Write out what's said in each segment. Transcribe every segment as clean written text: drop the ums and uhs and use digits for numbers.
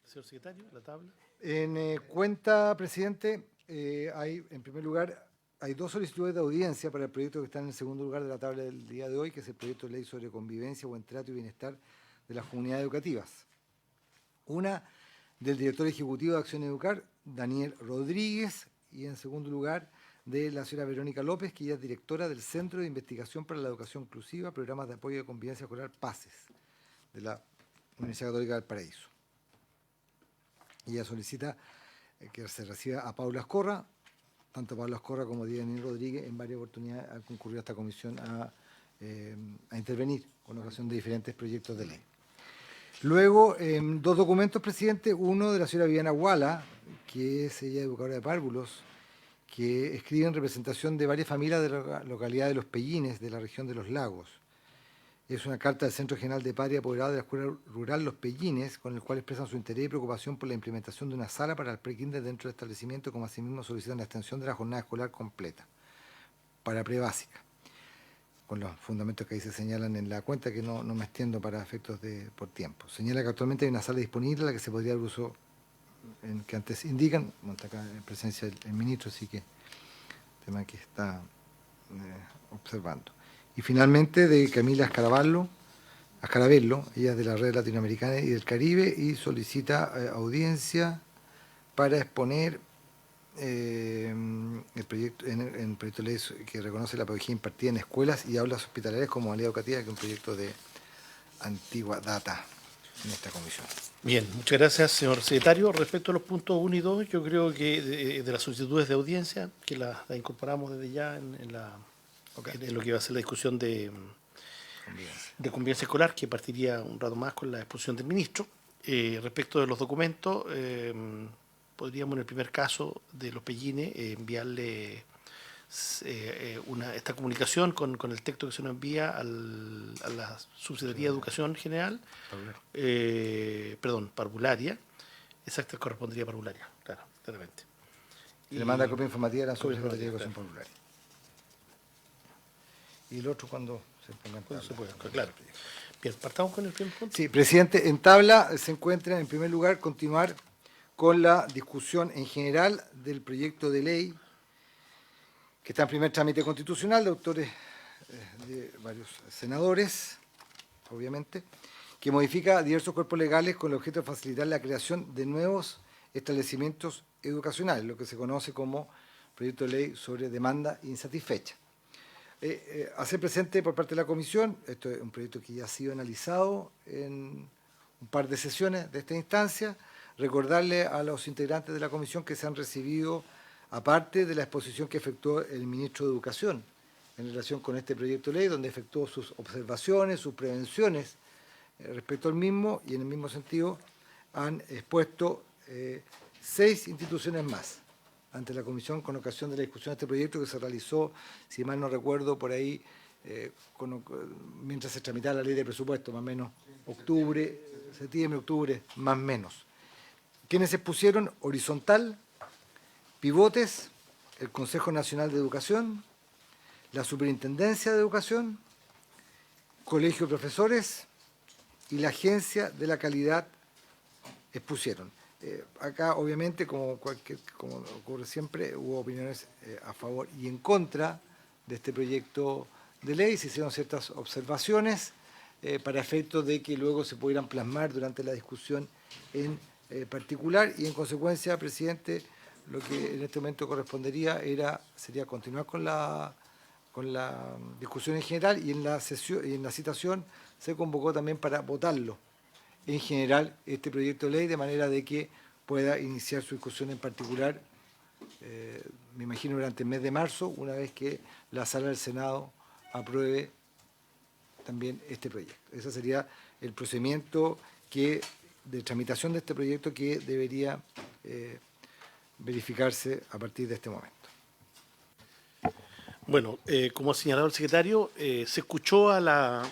Señor secretario, la tabla. En cuenta, presidente, en primer lugar, hay dos solicitudes de audiencia para el proyecto que está en el segundo lugar de la tabla del día de hoy, que es el proyecto de ley sobre convivencia, buen trato y bienestar de las comunidades educativas. Una del director ejecutivo de Acción Educar, Daniel Rodríguez, y en segundo lugar de la señora Verónica López, que ella es directora del Centro de Investigación para la Educación Inclusiva, Programas de Apoyo de Convivencia Escolar PACES, de la Universidad Católica del Paraíso. Ella solicita que se reciba a Paula Ascorra, tanto Paula Ascorra como Daniel Rodríguez, en varias oportunidades han concurrido a esta comisión a intervenir con ocasión de diferentes proyectos de ley. Luego, dos documentos, presidente, uno de la señora Viviana Guala, que es ella educadora de párvulos, que escribe en representación de varias familias de la localidad de Los Pellines, de la región de Los Lagos. Es una carta del Centro General de Padres apoderado de la Escuela Rural Los Pellines, con el cual expresan su interés y preocupación por la implementación de una sala para el pre-kinder dentro del establecimiento, como asimismo solicitan la extensión de la jornada escolar completa para prebásica, con los fundamentos que ahí se señalan en la cuenta, que no me extiendo para efectos por tiempo. Señala que actualmente hay una sala disponible a la que se podría dar uso, en que antes indican, está acá en presencia del ministro, así que tema que está observando. Y finalmente de Camila Ascarabello, ella es de la Red Latinoamericana y del Caribe, y solicita audiencia para exponer el proyecto de ley que reconoce la pedagogía impartida en escuelas y aulas hospitalarias como modalidad educativa, que es un proyecto de antigua data en esta comisión. Bien, muchas gracias, señor secretario. Respecto a los puntos 1 y 2, yo creo que de las solicitudes de audiencia, que la incorporamos desde ya en lo que va a ser la discusión de convivencia escolar, que partiría un rato más con la exposición del ministro. Respecto de los documentos, podríamos en el primer caso de Los Pellines enviarle esta comunicación con el texto que se nos envía a la Subsecretaría de Educación General, parvularia, exacto, correspondería a parvularia, claro, claramente. Se le manda copia informativa a la Subsecretaría de Educación Parvularia. Y el otro cuando se ponga en tabla. Se puede, claro. Bien, partamos con el primer punto. Sí, presidente, en tabla se encuentra, en primer lugar, continuar con la discusión en general del proyecto de ley que está en primer trámite constitucional, de autores de varios senadores, obviamente, que modifica diversos cuerpos legales con el objeto de facilitar la creación de nuevos establecimientos educacionales, lo que se conoce como proyecto de ley sobre demanda insatisfecha. Hacer presente por parte de la comisión, esto es un proyecto que ya ha sido analizado en un par de sesiones de esta instancia, recordarle a los integrantes de la comisión que se han recibido, aparte de la exposición que efectuó el ministro de Educación en relación con este proyecto de ley, donde efectuó sus observaciones, sus prevenciones respecto al mismo, y en el mismo sentido han expuesto 6 instituciones más ante la comisión con ocasión de la discusión de este proyecto que se realizó, si mal no recuerdo, por ahí, mientras se tramitaba la ley de presupuesto, más o menos septiembre, octubre, más o menos. Quienes se expusieron: Horizontal, Pivotes, el Consejo Nacional de Educación, la Superintendencia de Educación, Colegio de Profesores y la Agencia de la Calidad expusieron. Acá, obviamente, como ocurre siempre, hubo opiniones a favor y en contra de este proyecto de ley. Se hicieron ciertas observaciones para efectos de que luego se pudieran plasmar durante la discusión en particular, y en consecuencia, presidente, lo que en este momento correspondería sería continuar con la discusión en general, y en la citación se convocó también para votarlo en general este proyecto de ley, de manera de que pueda iniciar su discusión en particular, me imagino durante el mes de marzo, una vez que la sala del Senado apruebe también este proyecto. Ese sería el procedimiento de tramitación de este proyecto que debería verificarse a partir de este momento. Bueno, como ha señalado el secretario, se escuchó a las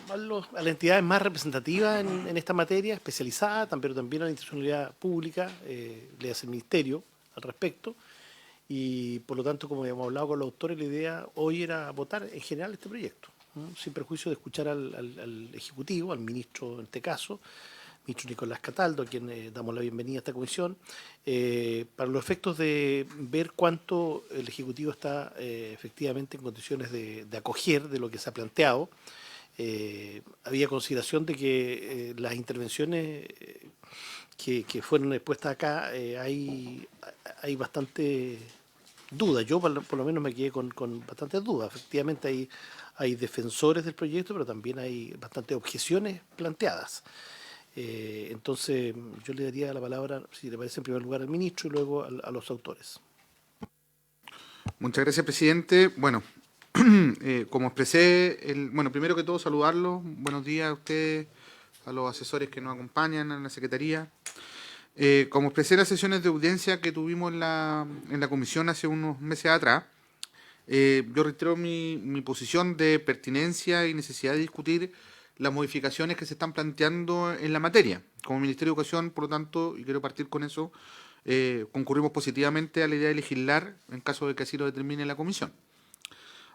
entidades más representativas en esta materia, especializada, pero también a la institucionalidad pública, le hace el ministerio al respecto, y por lo tanto, como habíamos hablado con los autores, la idea hoy era votar en general este proyecto, ¿no? Sin perjuicio de escuchar al Ejecutivo, al ministro en este caso, ministro Nicolás Cataldo, a quien damos la bienvenida a esta comisión, para los efectos de ver cuánto el Ejecutivo está efectivamente en condiciones de acoger de lo que se ha planteado. Había consideración de que las intervenciones que fueron expuestas acá, hay bastante duda. Yo por lo menos me quedé con bastantes dudas. Efectivamente hay defensores del proyecto, pero también hay bastantes objeciones planteadas. Entonces yo le daría la palabra, si le parece, en primer lugar al ministro y luego a los autores. Muchas gracias, presidente. Bueno, como expresé, bueno, primero que todo saludarlos. Buenos días a ustedes, a los asesores que nos acompañan en la Secretaría. Como expresé en las sesiones de audiencia que tuvimos en la comisión hace unos meses atrás, yo reitero mi posición de pertinencia y necesidad de discutir las modificaciones que se están planteando en la materia. Como Ministerio de Educación, por lo tanto, y quiero partir con eso, concurrimos positivamente a la idea de legislar en caso de que así lo determine la comisión.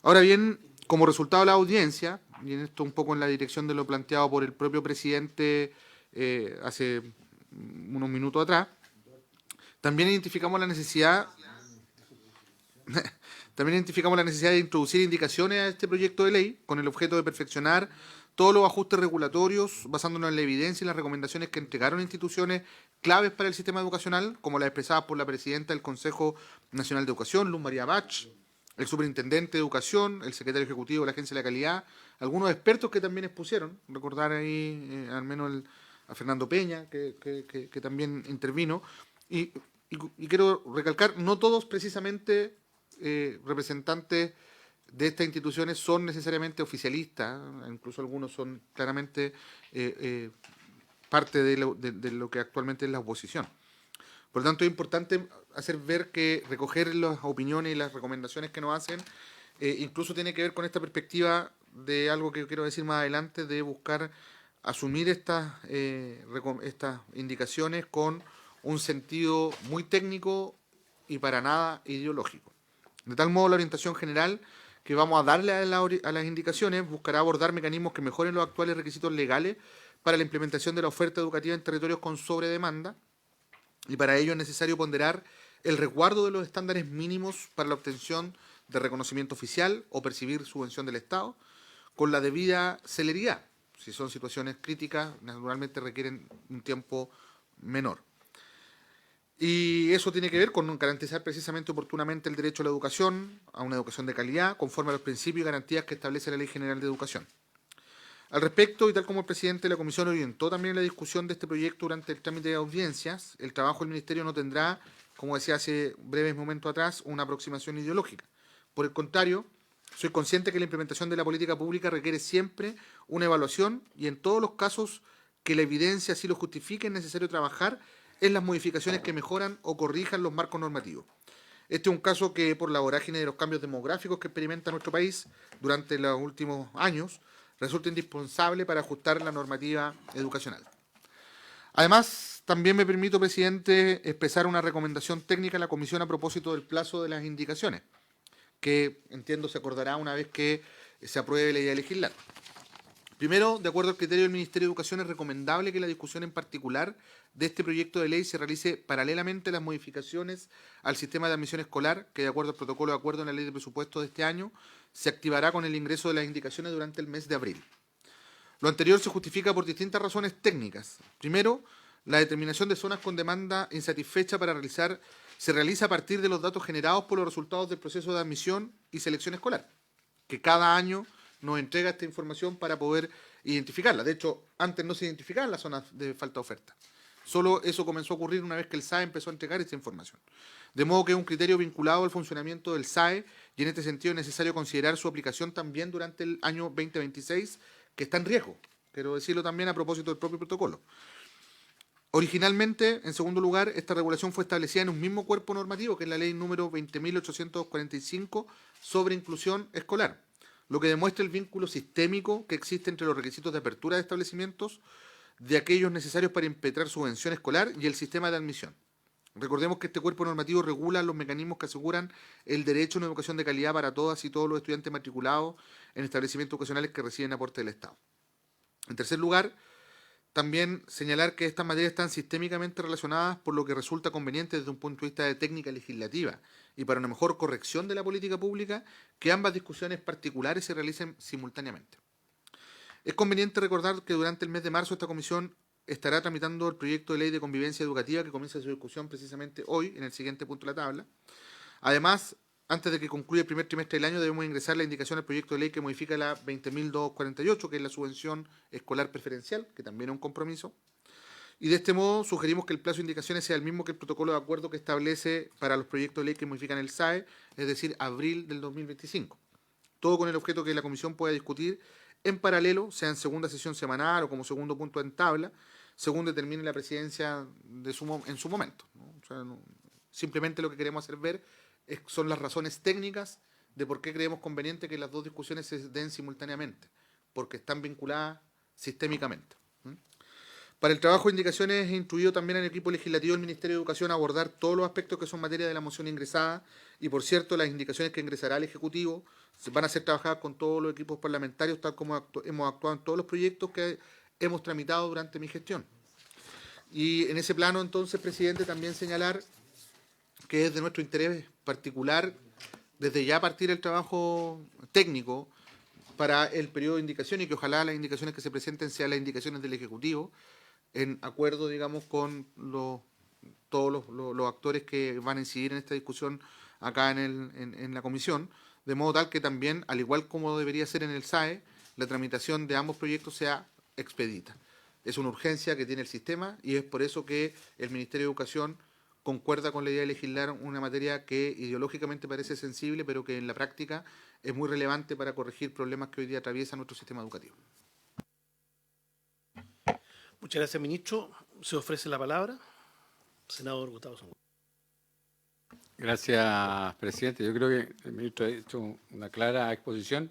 Ahora bien, como resultado de la audiencia, y en esto un poco en la dirección de lo planteado por el propio presidente hace unos minutos atrás, también identificamos la necesidad de introducir indicaciones a este proyecto de ley con el objeto de perfeccionar todos los ajustes regulatorios basándonos en la evidencia y las recomendaciones que entregaron instituciones claves para el sistema educacional, como las expresadas por la presidenta del Consejo Nacional de Educación, Luz María Bach, el superintendente de Educación, el secretario ejecutivo de la Agencia de la Calidad, algunos expertos que también expusieron, recordar ahí al menos a Fernando Peña, que también intervino, y quiero recalcar, no todos precisamente representantes de estas instituciones son necesariamente oficialistas, incluso algunos son claramente parte de lo que actualmente es la oposición. Por lo tanto, es importante hacer ver que recoger las opiniones y las recomendaciones que nos hacen incluso tiene que ver con esta perspectiva de algo que quiero decir más adelante, de buscar asumir estas indicaciones con un sentido muy técnico y para nada ideológico. De tal modo, la orientación general que vamos a darle a las indicaciones buscará abordar mecanismos que mejoren los actuales requisitos legales para la implementación de la oferta educativa en territorios con sobredemanda, y para ello es necesario ponderar el resguardo de los estándares mínimos para la obtención de reconocimiento oficial o percibir subvención del Estado con la debida celeridad. Si son situaciones críticas, naturalmente requieren un tiempo menor. Y eso tiene que ver con garantizar precisamente oportunamente el derecho a la educación, a una educación de calidad, conforme a los principios y garantías que establece la Ley General de Educación. Al respecto, y tal como el presidente de la Comisión orientó también la discusión de este proyecto durante el trámite de audiencias, el trabajo del Ministerio no tendrá, como decía hace breves momentos atrás, una aproximación ideológica. Por el contrario, soy consciente que la implementación de la política pública requiere siempre una evaluación y en todos los casos que la evidencia así lo justifique es necesario trabajar en las modificaciones que mejoran o corrijan los marcos normativos. Este es un caso que, por la vorágine de los cambios demográficos que experimenta nuestro país durante los últimos años, resulta indispensable para ajustar la normativa educacional. Además, también me permito, presidente, expresar una recomendación técnica a la Comisión a propósito del plazo de las indicaciones, que entiendo se acordará una vez que se apruebe la idea de legislar. Primero, de acuerdo al criterio del Ministerio de Educación, es recomendable que la discusión en particular de este proyecto de ley se realice paralelamente a las modificaciones al sistema de admisión escolar, que de acuerdo al protocolo de acuerdo en la ley de presupuesto de este año, se activará con el ingreso de las indicaciones durante el mes de abril. Lo anterior se justifica por distintas razones técnicas. Primero, la determinación de zonas con demanda insatisfecha se realiza a partir de los datos generados por los resultados del proceso de admisión y selección escolar, que cada año nos entrega esta información para poder identificarla. De hecho, antes no se identificaban las zonas de falta de oferta. Solo eso comenzó a ocurrir una vez que el SAE empezó a entregar esta información. De modo que es un criterio vinculado al funcionamiento del SAE y en este sentido es necesario considerar su aplicación también durante el año 2026, que está en riesgo. Quiero decirlo también a propósito del propio protocolo. Originalmente, en segundo lugar, esta regulación fue establecida en un mismo cuerpo normativo, que es la ley número 20.845 sobre inclusión escolar, lo que demuestra el vínculo sistémico que existe entre los requisitos de apertura de establecimientos, de aquellos necesarios para impetrar subvención escolar y el sistema de admisión. Recordemos que este cuerpo normativo regula los mecanismos que aseguran el derecho a una educación de calidad para todas y todos los estudiantes matriculados en establecimientos educacionales que reciben aporte del Estado. En tercer lugar, también señalar que estas materias están sistémicamente relacionadas, por lo que resulta conveniente desde un punto de vista de técnica legislativa y para una mejor corrección de la política pública que ambas discusiones particulares se realicen simultáneamente. Es conveniente recordar que durante el mes de marzo esta comisión estará tramitando el proyecto de ley de convivencia educativa que comienza su discusión precisamente hoy, en el siguiente punto de la tabla. Además, antes de que concluya el primer trimestre del año, debemos ingresar la indicación al proyecto de ley que modifica la 20.248, que es la subvención escolar preferencial, que también es un compromiso. Y de este modo sugerimos que el plazo de indicaciones sea el mismo que el protocolo de acuerdo que establece para los proyectos de ley que modifican el SAE, es decir, abril del 2025. Todo con el objeto que la comisión pueda discutir en paralelo, sea en segunda sesión semanal o como segundo punto en tabla, según determine la presidencia en su momento, ¿no? O sea, simplemente lo que queremos hacer ver son las razones técnicas de por qué creemos conveniente que las dos discusiones se den simultáneamente, porque están vinculadas sistémicamente. Para el trabajo de indicaciones he instruido también al equipo legislativo del Ministerio de Educación a abordar todos los aspectos que son materia de la moción ingresada y, por cierto, las indicaciones que ingresará al Ejecutivo van a ser trabajadas con todos los equipos parlamentarios, tal como hemos actuado en todos los proyectos que hemos tramitado durante mi gestión. Y en ese plano, entonces, presidente, también señalar que es de nuestro interés particular desde ya partir el trabajo técnico para el periodo de indicación y que ojalá las indicaciones que se presenten sean las indicaciones del Ejecutivo en acuerdo, digamos, con todos los actores que van a incidir en esta discusión acá en la comisión, de modo tal que también, al igual como debería ser en el SAE, la tramitación de ambos proyectos sea expedita. Es una urgencia que tiene el sistema y es por eso que el Ministerio de Educación concuerda con la idea de legislar una materia que ideológicamente parece sensible, pero que en la práctica es muy relevante para corregir problemas que hoy día atraviesa nuestro sistema educativo. Muchas gracias, ministro. Se ofrece la palabra. Senador Gustavo Sangüesa. Gracias, presidente. Yo creo que el ministro ha hecho una clara exposición.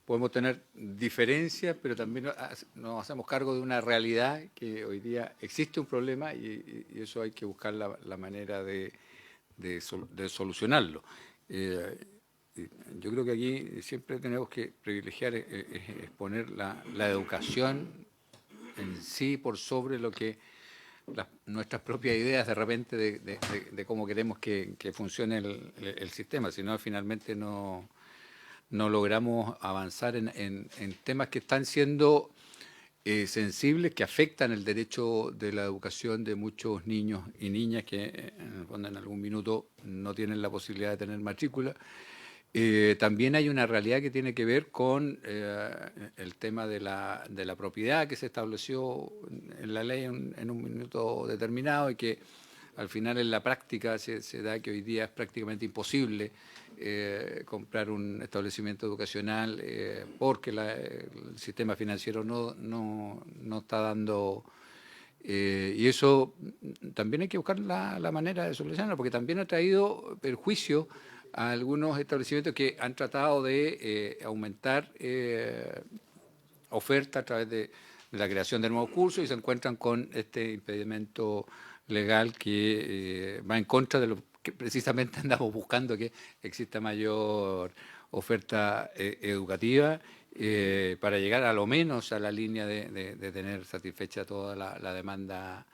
Podemos tener diferencias, pero también nos hacemos cargo de una realidad que hoy día existe un problema y eso hay que buscar la manera de solucionarlo. Yo creo que aquí siempre tenemos que privilegiar exponer la educación en sí por sobre lo que nuestras propias ideas de repente de cómo queremos que funcione el sistema, si no finalmente no logramos avanzar en temas que están siendo sensibles, que afectan el derecho de la educación de muchos niños y niñas que en algún minuto no tienen la posibilidad de tener matrícula. También hay una realidad que tiene que ver con el tema de la propiedad que se estableció en la ley en un minuto determinado y que al final en la práctica se da que hoy día es prácticamente imposible comprar un establecimiento educacional porque el sistema financiero no está dando... y eso también hay que buscar la manera de solucionarlo, porque también ha traído perjuicio a algunos establecimientos que han tratado de aumentar oferta a través de la creación de nuevos cursos y se encuentran con este impedimento legal que va en contra de lo que precisamente andamos buscando, que exista mayor oferta educativa para llegar a lo menos a la línea de tener satisfecha toda la demanda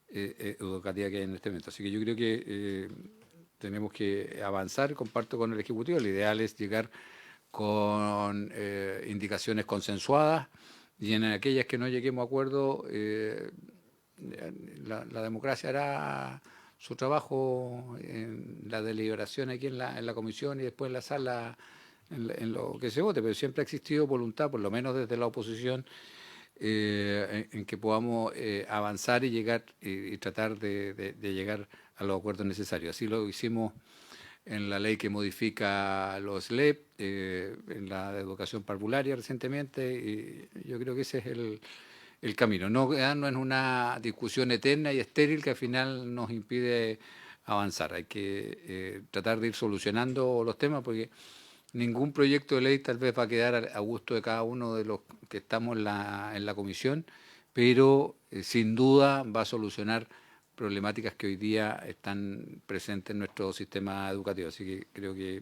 educativa que hay en este momento. Así que yo creo que tenemos que avanzar, comparto con el Ejecutivo, el ideal es llegar con indicaciones consensuadas y en aquellas que no lleguemos a acuerdo, la democracia hará su trabajo en la deliberación aquí en la comisión y después en la sala en lo que se vote, pero siempre ha existido voluntad, por lo menos desde la oposición, en que podamos avanzar y llegar y tratar de llegar a los acuerdos necesarios. Así lo hicimos en la ley que modifica los SLEP, en la de educación parvularia recientemente, y yo creo que ese es el camino. No quedarnos en una discusión eterna y estéril que al final nos impide avanzar. Hay que tratar de ir solucionando los temas porque ningún proyecto de ley tal vez va a quedar a gusto de cada uno de los que estamos en la comisión, pero sin duda va a solucionar problemáticas que hoy día están presentes en nuestro sistema educativo. Así que creo que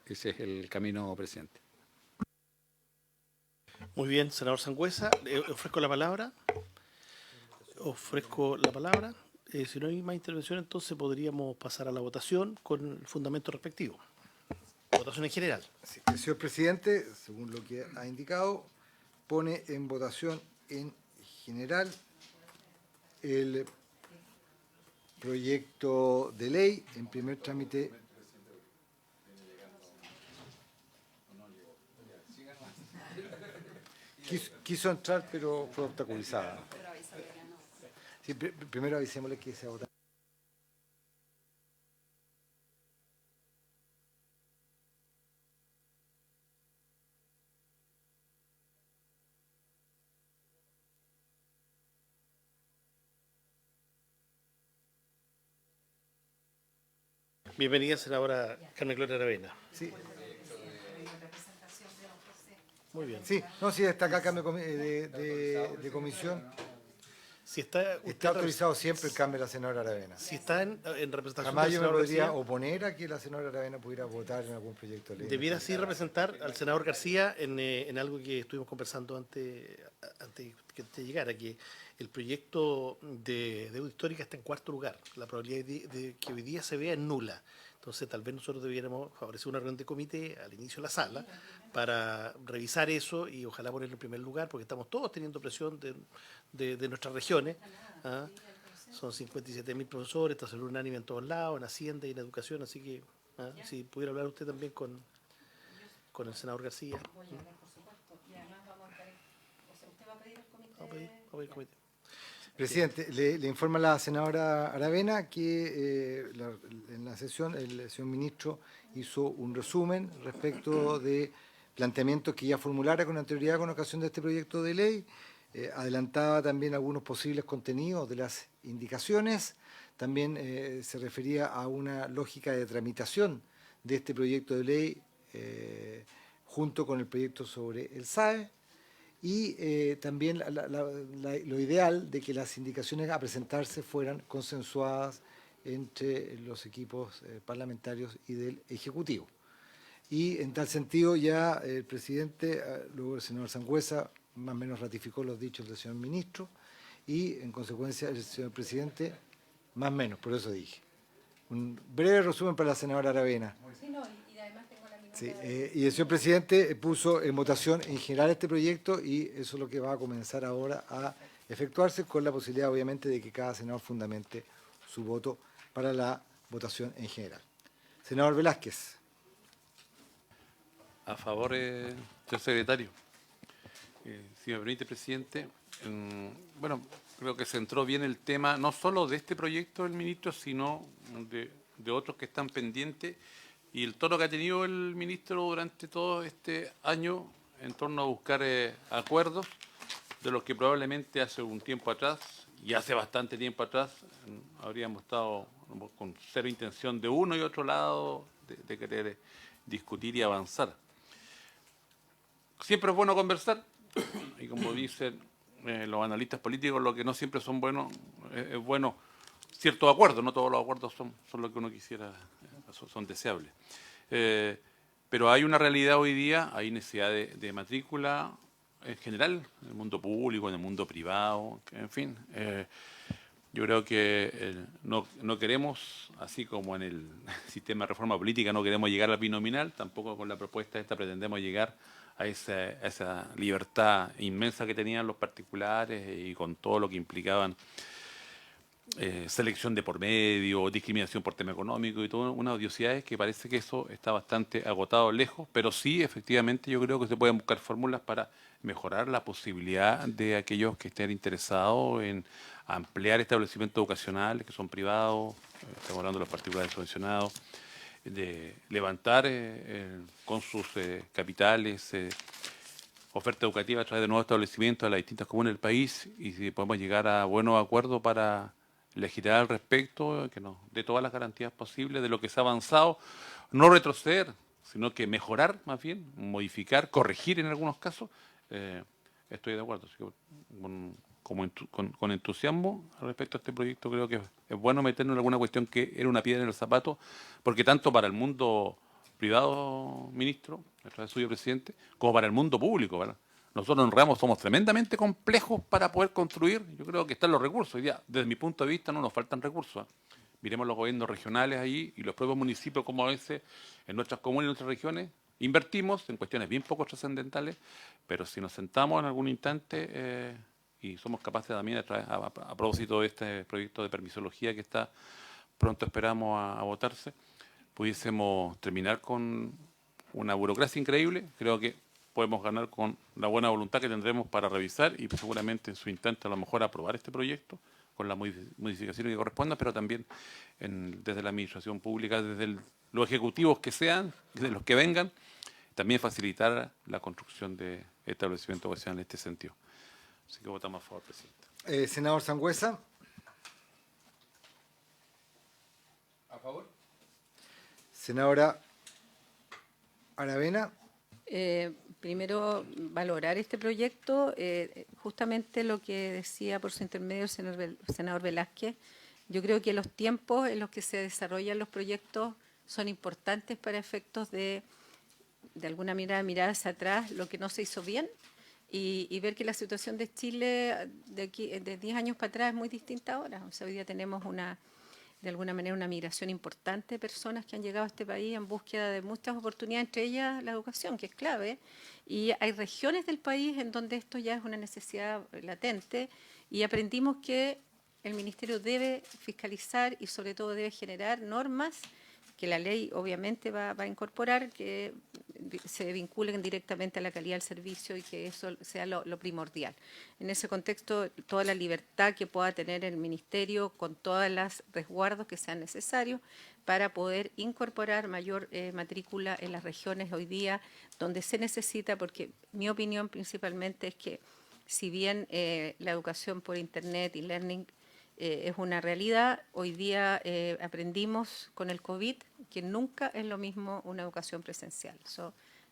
ese es el camino, presidente. Muy bien, senador Sangüesa. Le ofrezco la palabra ofrezco la palabra. Si no hay más intervención, entonces podríamos pasar a la votación con el fundamento respectivo. Votación en general. Sí, el señor presidente, según lo que ha indicado, pone en votación en general el proyecto de ley en primer trámite. Quiso entrar, pero fue obstaculizada. Sí, primero avisémosle que se ha votado. Bienvenida, senadora Carmen Gloria Aravena. Sí, Muy bien. sí, no, sí, está acá cambio de comisión. Si está, Está autorizado siempre el cambio de la senadora Aravena. si está en representación Además, del yo me senador podría García, oponer a que la senadora Aravena pudiera votar en algún proyecto de ley. debiera sí representar al senador García en algo que estuvimos conversando antes que te llegara, que el proyecto de deuda histórica está en cuarto lugar. La probabilidad de que hoy día se vea es nula. Entonces, tal vez nosotros debiéramos favorecer una reunión de comité al inicio de la sala para revisar eso y ojalá ponerlo en primer lugar, porque estamos todos teniendo presión de nuestras regiones. ¿Ah? Son 57.000 profesores, está salud unánime en todos lados, en Hacienda y en Educación, así que si pudiera hablar usted también con el senador García. Voy a hablar, por supuesto, y además vamos a estar, o sea, usted va a pedir al comité. Vamos a pedir comité. Presidente, le informa a la senadora Aravena que en la sesión el señor ministro hizo un resumen respecto de planteamientos que ya formulara con anterioridad con ocasión de este proyecto de ley. Adelantaba también algunos posibles contenidos de las indicaciones. También se refería a una lógica de tramitación de este proyecto de ley junto con el proyecto sobre el SAE. Y también lo ideal de que las indicaciones a presentarse fueran consensuadas entre los equipos parlamentarios y del Ejecutivo. Y en tal sentido ya el presidente, luego el senador Sangüesa, más o menos ratificó los dichos del señor ministro y en consecuencia el señor presidente, más o menos, por eso dije. Un breve resumen para la senadora Aravena. Sí, no, y además tengo la minuta. Sí, y el señor presidente puso en votación en general este proyecto y eso es lo que va a comenzar ahora a efectuarse con la posibilidad obviamente de que cada senador fundamente su voto para la votación en general. Senador Velázquez. A favor, señor secretario. Si me permite, presidente, bueno, creo que centró bien el tema, no solo de este proyecto del ministro, sino de otros que están pendientes, y el tono que ha tenido el ministro durante todo este año en torno a buscar acuerdos, de los que probablemente hace un tiempo atrás, y hace bastante tiempo atrás, habríamos estado con cero intención de uno y otro lado de querer discutir y avanzar. Siempre es bueno conversar, y como dicen los analistas políticos, lo que no siempre son buenos, es bueno ciertos acuerdos, no todos los acuerdos son lo que uno quisiera, son deseables. Pero hay una realidad hoy día, hay necesidad de matrícula en general, en el mundo público, en el mundo privado, en fin. Yo creo que no queremos, así como en el sistema de reforma política no queremos llegar al binominal, tampoco con la propuesta esta pretendemos llegar a esa libertad inmensa que tenían los particulares y con todo lo que implicaban selección de por medio, discriminación por tema económico y todas unas odiosidades que parece que eso está bastante agotado lejos, pero sí, efectivamente, yo creo que se pueden buscar fórmulas para mejorar la posibilidad de aquellos que estén interesados en ampliar establecimientos educacionales que son privados, estamos hablando de los particulares subvencionados, de levantar con sus capitales oferta educativa a través de nuevos establecimientos de las distintas comunas del país, y si podemos llegar a buenos acuerdos para legislar al respecto, que nos dé todas las garantías posibles de lo que se ha avanzado, no retroceder, sino que mejorar más bien, modificar, corregir en algunos casos, estoy de acuerdo. Así que, con entusiasmo respecto a este proyecto, creo que es bueno meternos en alguna cuestión que era una piedra en el zapato, porque tanto para el mundo privado, ministro, a través suyo, presidente, como para el mundo público, ¿verdad? Nosotros en Ramos somos tremendamente complejos para poder construir. Yo creo que están los recursos. Hoy día, desde mi punto de vista, no nos faltan recursos. Miremos los gobiernos regionales ahí y los propios municipios, como a veces en nuestras comunas y en nuestras regiones, invertimos en cuestiones bien poco trascendentales, pero si nos sentamos en algún instante y somos capaces también, a propósito de este proyecto de permisología que está pronto esperamos a votarse, pudiésemos terminar con una burocracia increíble. Creo que podemos ganar con la buena voluntad que tendremos para revisar y seguramente en su instante a lo mejor aprobar este proyecto con las modificaciones que correspondan, pero también desde la administración pública, desde los ejecutivos que sean, desde los que vengan, también facilitar la construcción de establecimientos vocacionales en este sentido. Así que votamos a favor, presidente. Senador Sangüesa. ¿A favor? Senadora Aravena. Primero, valorar este proyecto, justamente lo que decía por su intermedio el senador Velázquez. Yo creo que los tiempos en los que se desarrollan los proyectos son importantes para efectos de alguna manera, mirar hacia atrás lo que no se hizo bien y ver que la situación de Chile de 10 años para atrás es muy distinta ahora. O sea, hoy día tenemos de alguna manera una migración importante de personas que han llegado a este país en búsqueda de muchas oportunidades, entre ellas la educación, que es clave, y hay regiones del país en donde esto ya es una necesidad latente, y aprendimos que el Ministerio debe fiscalizar y sobre todo debe generar normas que la ley obviamente va a incorporar, que se vinculen directamente a la calidad del servicio y que eso sea lo primordial. En ese contexto, toda la libertad que pueda tener el Ministerio con todos los resguardos que sean necesarios para poder incorporar mayor matrícula en las regiones hoy día donde se necesita, porque mi opinión principalmente es que si bien la educación por Internet y learning es una realidad, hoy día aprendimos con el COVID que nunca es lo mismo una educación presencial.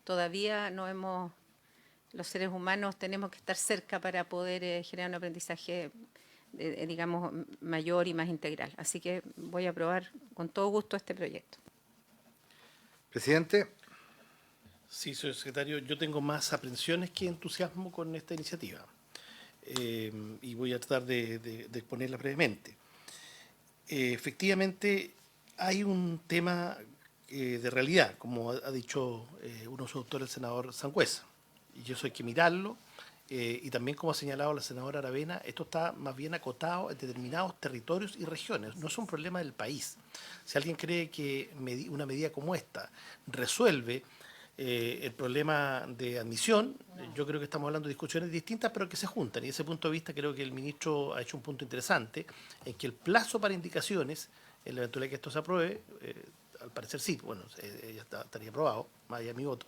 Todavía los seres humanos tenemos que estar cerca para poder generar un aprendizaje, digamos, mayor y más integral. Así que voy a aprobar con todo gusto este proyecto. Presidente. Sí, señor secretario, yo tengo más aprensiones que entusiasmo con esta iniciativa. Y voy a tratar de exponerla brevemente. Efectivamente, hay un tema de realidad, como ha dicho uno de sus autores, el senador Sangüesa, y eso hay que mirarlo, y también, como ha señalado la senadora Aravena, esto está más bien acotado en determinados territorios y regiones, no es un problema del país. Si alguien cree que una medida como esta resuelve el problema de admisión, yo creo que estamos hablando de discusiones distintas, pero que se juntan. Y desde ese punto de vista creo que el ministro ha hecho un punto interesante, en que el plazo para indicaciones, en la eventualidad que esto se apruebe, al parecer sí, bueno, ya estaría aprobado, más allá de mi voto,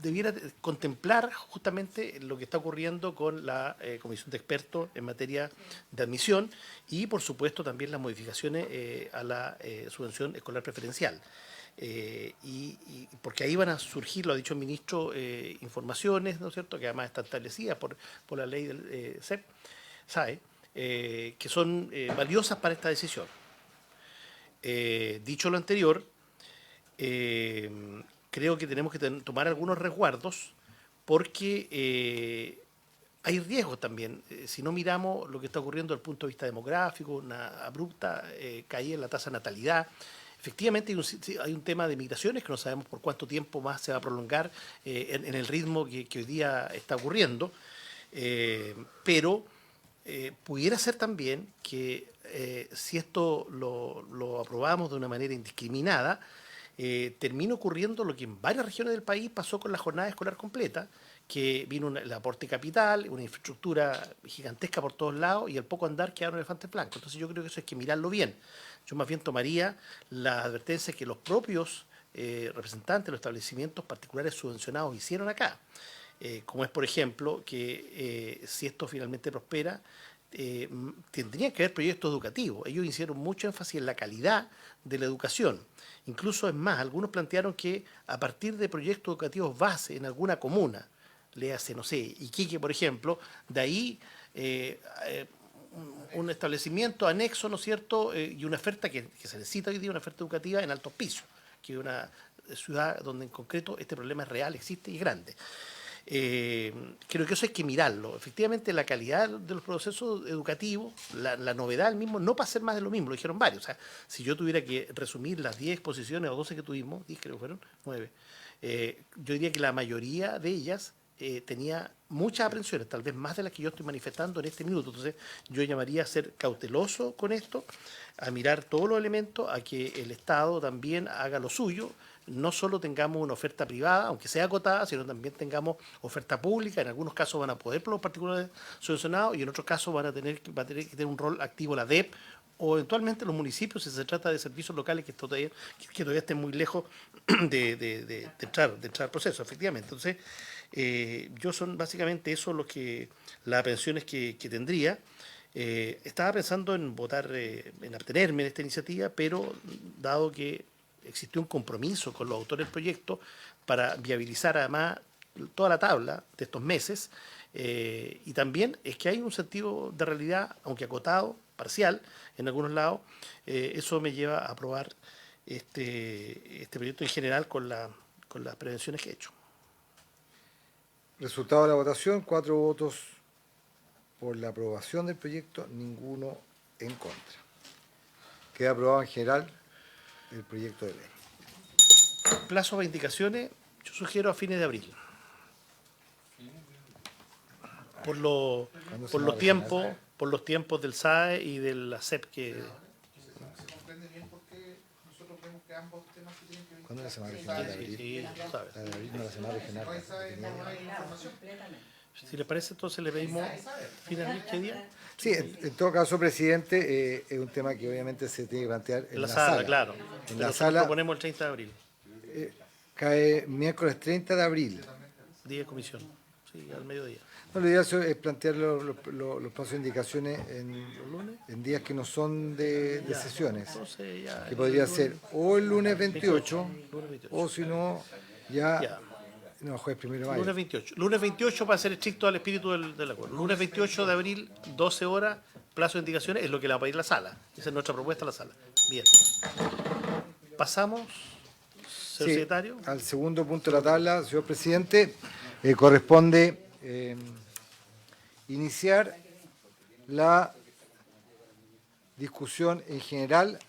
debiera contemplar justamente lo que está ocurriendo con la Comisión de Expertos en materia de admisión y, por supuesto, también las modificaciones a la subvención escolar preferencial. Y porque ahí van a surgir, lo ha dicho el ministro, informaciones, ¿no es cierto?, que además están establecidas por la ley del SAE, que son valiosas para esta decisión. Dicho lo anterior, creo que tenemos que tomar algunos resguardos porque hay riesgos también. Si no miramos lo que está ocurriendo desde el punto de vista demográfico, una abrupta caída en la tasa de natalidad. Efectivamente hay un tema de migraciones que no sabemos por cuánto tiempo más se va a prolongar en el ritmo que hoy día está ocurriendo, pero pudiera ser también que si esto lo aprobamos de una manera indiscriminada, termina ocurriendo lo que en varias regiones del país pasó con la jornada escolar completa, que vino el aporte capital, una infraestructura gigantesca por todos lados y al poco andar quedaron elefantes blancos. Entonces yo creo que eso hay que mirarlo bien. Yo más bien tomaría la advertencia que los propios representantes de los establecimientos particulares subvencionados hicieron acá, como es, por ejemplo, que si esto finalmente prospera, tendría que haber proyectos educativos. Ellos hicieron mucho énfasis en la calidad de la educación. Incluso, es más, algunos plantearon que a partir de proyectos educativos base en alguna comuna, léase, no sé, Iquique, por ejemplo, de ahí un establecimiento anexo, ¿no es cierto?, y una oferta que se necesita hoy día, una oferta educativa en Alto Hospicio, que es una ciudad donde en concreto este problema es real, existe y es grande. creo que eso hay que mirarlo. Efectivamente, la calidad de los procesos educativos, la novedad del mismo, no para ser más de lo mismo, lo dijeron varios. O sea, si yo tuviera que resumir las 10 exposiciones o 12 que tuvimos, 10 creo que fueron, 9, yo diría que la mayoría de ellas tenía muchas aprensiones, tal vez más de las que yo estoy manifestando en este minuto. Entonces, yo llamaría a ser cauteloso con esto, a mirar todos los elementos, a que el Estado también haga lo suyo. No solo tengamos una oferta privada, aunque sea acotada, sino también tengamos oferta pública. En algunos casos van a poder por los particulares subvencionados y en otros casos va a tener que tener un rol activo la DEP o eventualmente los municipios si se trata de servicios locales que todavía estén muy lejos de entrar al proceso, efectivamente. Entonces, yo son básicamente eso las aprehensiones que tendría. Estaba pensando en votar, en abstenerme en esta iniciativa, pero dado que existió un compromiso con los autores del proyecto para viabilizar además toda la tabla de estos meses, y también es que hay un sentido de realidad, aunque acotado, parcial, en algunos lados, eso me lleva a aprobar este proyecto en general con las prevenciones que he hecho. Resultado de la votación, 4 votos por la aprobación del proyecto, ninguno en contra. Queda aprobado en general el proyecto de ley. Plazo de indicaciones, yo sugiero a fines de abril. Por los tiempos del SAE y de la CEP que... Se comprende bien porque nosotros vemos que ambos temas que tienen que ver ¿Cuándo es la semana regional de abril? Sí, tú sabes. La de abril no, la semana regional. no hay información. Si le parece, entonces le pedimos finalmente qué día. Sí, en todo caso, presidente, es un tema que obviamente se tiene que plantear En la sala, claro. En Pero la sala proponemos el 30 de abril, cae miércoles 30 de abril. día de comisión. Sí, al mediodía. No, la idea es plantear los plazos de indicaciones en días que no son de sesiones, Entonces ya... que podría ser o el lunes 28, lunes 28. o si no, ya, Ya. no, jueves 1 de mayo. Lunes 28. Lunes 28 para ser estricto al espíritu del acuerdo. Lunes 28 de abril, 12 horas, plazo de indicaciones, es lo que le va a pedir la sala. Esa es nuestra propuesta a la sala. Bien. Pasamos, señor Sí, secretario. al segundo punto de la tabla, señor presidente, corresponde iniciar la discusión en general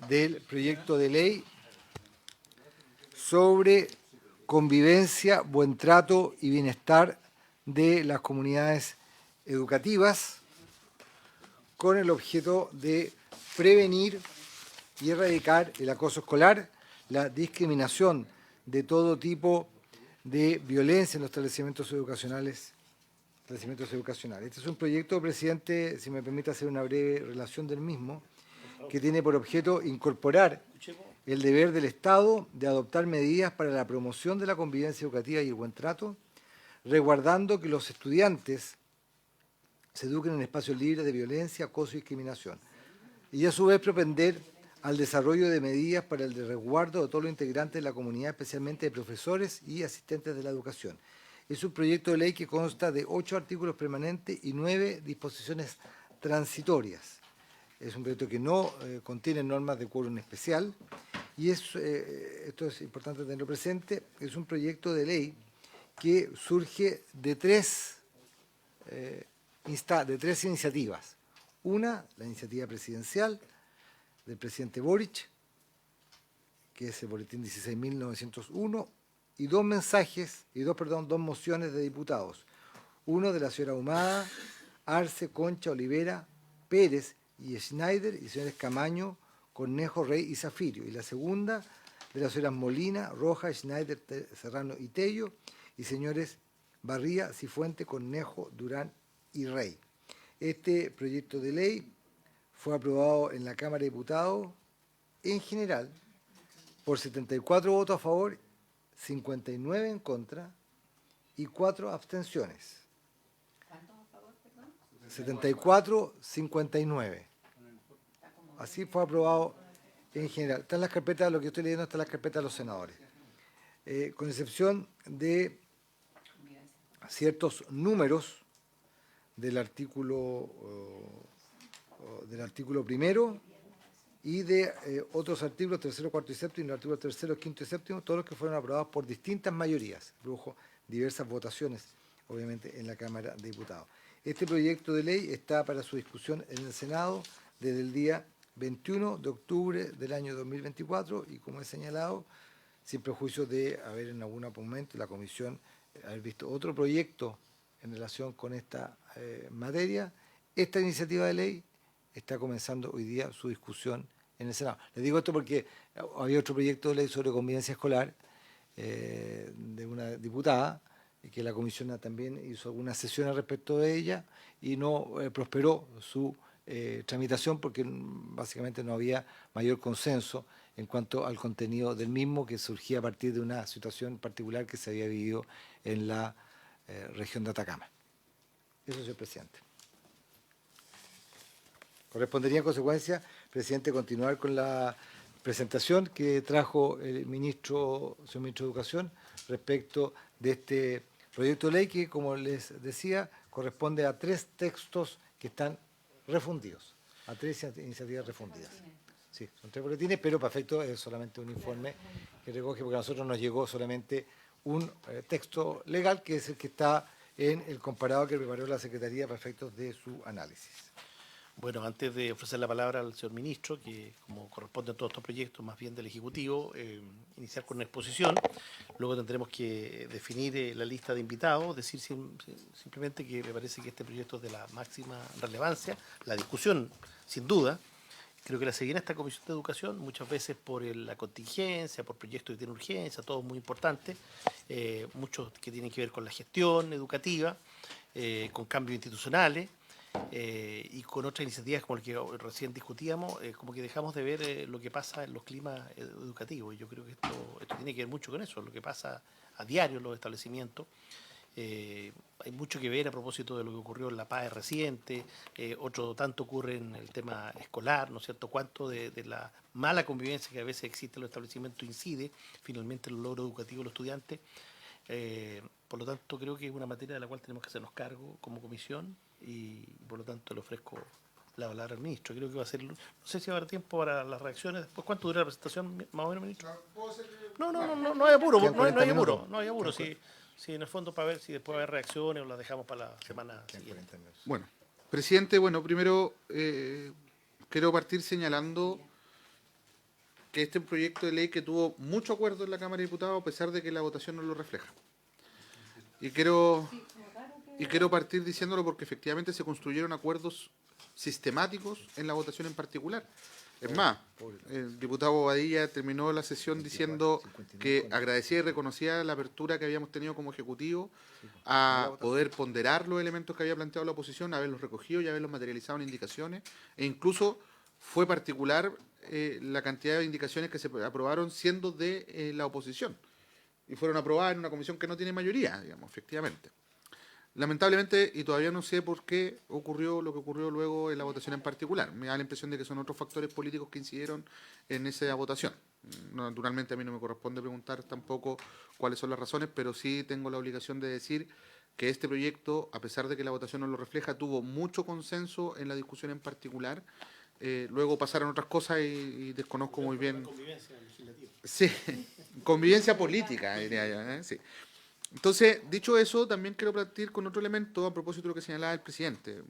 del proyecto de ley sobre convivencia, buen trato y bienestar de las comunidades educativas, con el objeto de prevenir y erradicar el acoso escolar, la discriminación de todo tipo de violencia en los establecimientos educacionales. Este es un proyecto, presidente, si me permite hacer una breve relación del mismo, que tiene por objeto incorporar el deber del Estado de adoptar medidas para la promoción de la convivencia educativa y el buen trato, resguardando que los estudiantes se eduquen en espacios libres de violencia, acoso y discriminación, y a su vez propender al desarrollo de medidas para el resguardo de todos los integrantes de la comunidad, especialmente de profesores y asistentes de la educación. Es un proyecto de ley que consta de 8 artículos permanentes y 9 disposiciones transitorias. Es un proyecto que no contiene normas de quórum especial y esto es importante tenerlo presente, es un proyecto de ley que surge de tres iniciativas. Una, la iniciativa presidencial del presidente Boric, que es el boletín 16.901, y dos mociones de diputados. Uno de la señora Ahumada, Arce, Concha, Olivera, Pérez y Schneider, y señores Camaño, Cornejo, Rey y Zafirio. Y la segunda de las señoras Molina, Rojas, Schneider, Serrano y Tello, y señores Barría, Cifuente, Cornejo, Durán y Rey. Este proyecto de ley fue aprobado en la Cámara de Diputados en general por 74 votos a favor, 59 en contra y 4 abstenciones. ¿Cuántos a favor, perdón? 74, 59. Así fue aprobado en general. Están las carpetas, lo que estoy leyendo está en las carpetas de los senadores. Con excepción de ciertos números del artículo primero y de otros artículos, tercero, cuarto y séptimo, y los artículos tercero, quinto y séptimo, todos los que fueron aprobados por distintas mayorías, produjo diversas votaciones, obviamente, en la Cámara de Diputados. Este proyecto de ley está para su discusión en el Senado desde el día 21 de octubre del año 2024 y, como he señalado, sin prejuicio de haber en algún momento la Comisión haber visto otro proyecto en relación con esta materia, esta iniciativa de ley está comenzando hoy día su discusión en el Senado. Les digo esto porque había otro proyecto de ley sobre convivencia escolar de una diputada, que la comisión también hizo algunas sesiones respecto de ella y no prosperó su tramitación porque básicamente no había mayor consenso en cuanto al contenido del mismo, que surgía a partir de una situación particular que se había vivido en la región de Atacama. Eso, señor presidente. Correspondería en consecuencia, presidente, continuar con la presentación que trajo el señor ministro de Educación respecto de este proyecto de ley que, como les decía, corresponde a 3 textos que están refundidos, a 3 iniciativas refundidas. Sí, son 3 boletines, pero para efecto es solamente un informe que recoge, porque a nosotros nos llegó solamente un texto legal, que es el que está en el comparado que preparó la Secretaría para efectos de su análisis. Bueno, antes de ofrecer la palabra al señor ministro, que como corresponde a todos estos proyectos, más bien del Ejecutivo, iniciar con una exposición. Luego tendremos que definir la lista de invitados, decir simplemente que me parece que este proyecto es de la máxima relevancia, la discusión, sin duda. Creo que la seguirá esta Comisión de Educación, muchas veces por la contingencia, por proyectos que tienen urgencia, todo muy importante, muchos que tienen que ver con la gestión educativa, con cambios institucionales, y con otras iniciativas como el que recién discutíamos, como que dejamos de ver lo que pasa en los climas educativos. Y yo creo que esto tiene que ver mucho con eso, lo que pasa a diario en los establecimientos. Hay mucho que ver a propósito de lo que ocurrió en la PAE reciente, otro tanto ocurre en el tema escolar, ¿no es cierto? Cuánto de la mala convivencia que a veces existe en los establecimientos incide finalmente en el logro educativo de los estudiantes. Por lo tanto, creo que es una materia de la cual tenemos que hacernos cargo como comisión y por lo tanto le ofrezco la palabra al ministro. Creo que va a ser, no sé si va a haber tiempo para las reacciones. Después, ¿cuánto dura la presentación, más o menos, ministro? No hay apuro, no hay apuro. Sí, en el fondo para ver si después va a haber reacciones o las dejamos para la semana siguiente. Bueno, presidente, primero quiero partir señalando que este es un proyecto de ley que tuvo mucho acuerdo en la Cámara de Diputados, a pesar de que la votación no lo refleja. Y quiero partir diciéndolo porque efectivamente se construyeron acuerdos sistemáticos en la votación en particular. Es más, el diputado Bobadilla terminó la sesión diciendo que agradecía y reconocía la apertura que habíamos tenido como Ejecutivo a poder ponderar los elementos que había planteado la oposición, haberlos recogido y haberlos materializado en indicaciones, e incluso fue particular la cantidad de indicaciones que se aprobaron siendo de la oposición, y fueron aprobadas en una comisión que no tiene mayoría, digamos, efectivamente. Lamentablemente, y todavía no sé por qué ocurrió lo que ocurrió luego en la votación en particular. Me da la impresión de que son otros factores políticos que incidieron en esa votación. Naturalmente a mí no me corresponde preguntar tampoco cuáles son las razones, pero sí tengo la obligación de decir que este proyecto, a pesar de que la votación no lo refleja, tuvo mucho consenso en la discusión en particular. Luego pasaron otras cosas y desconozco muy bien. Convivencia legislativa. Sí, convivencia política, diría yo, sí. Entonces, dicho eso, también quiero partir con otro elemento a propósito de lo que señalaba el presidente.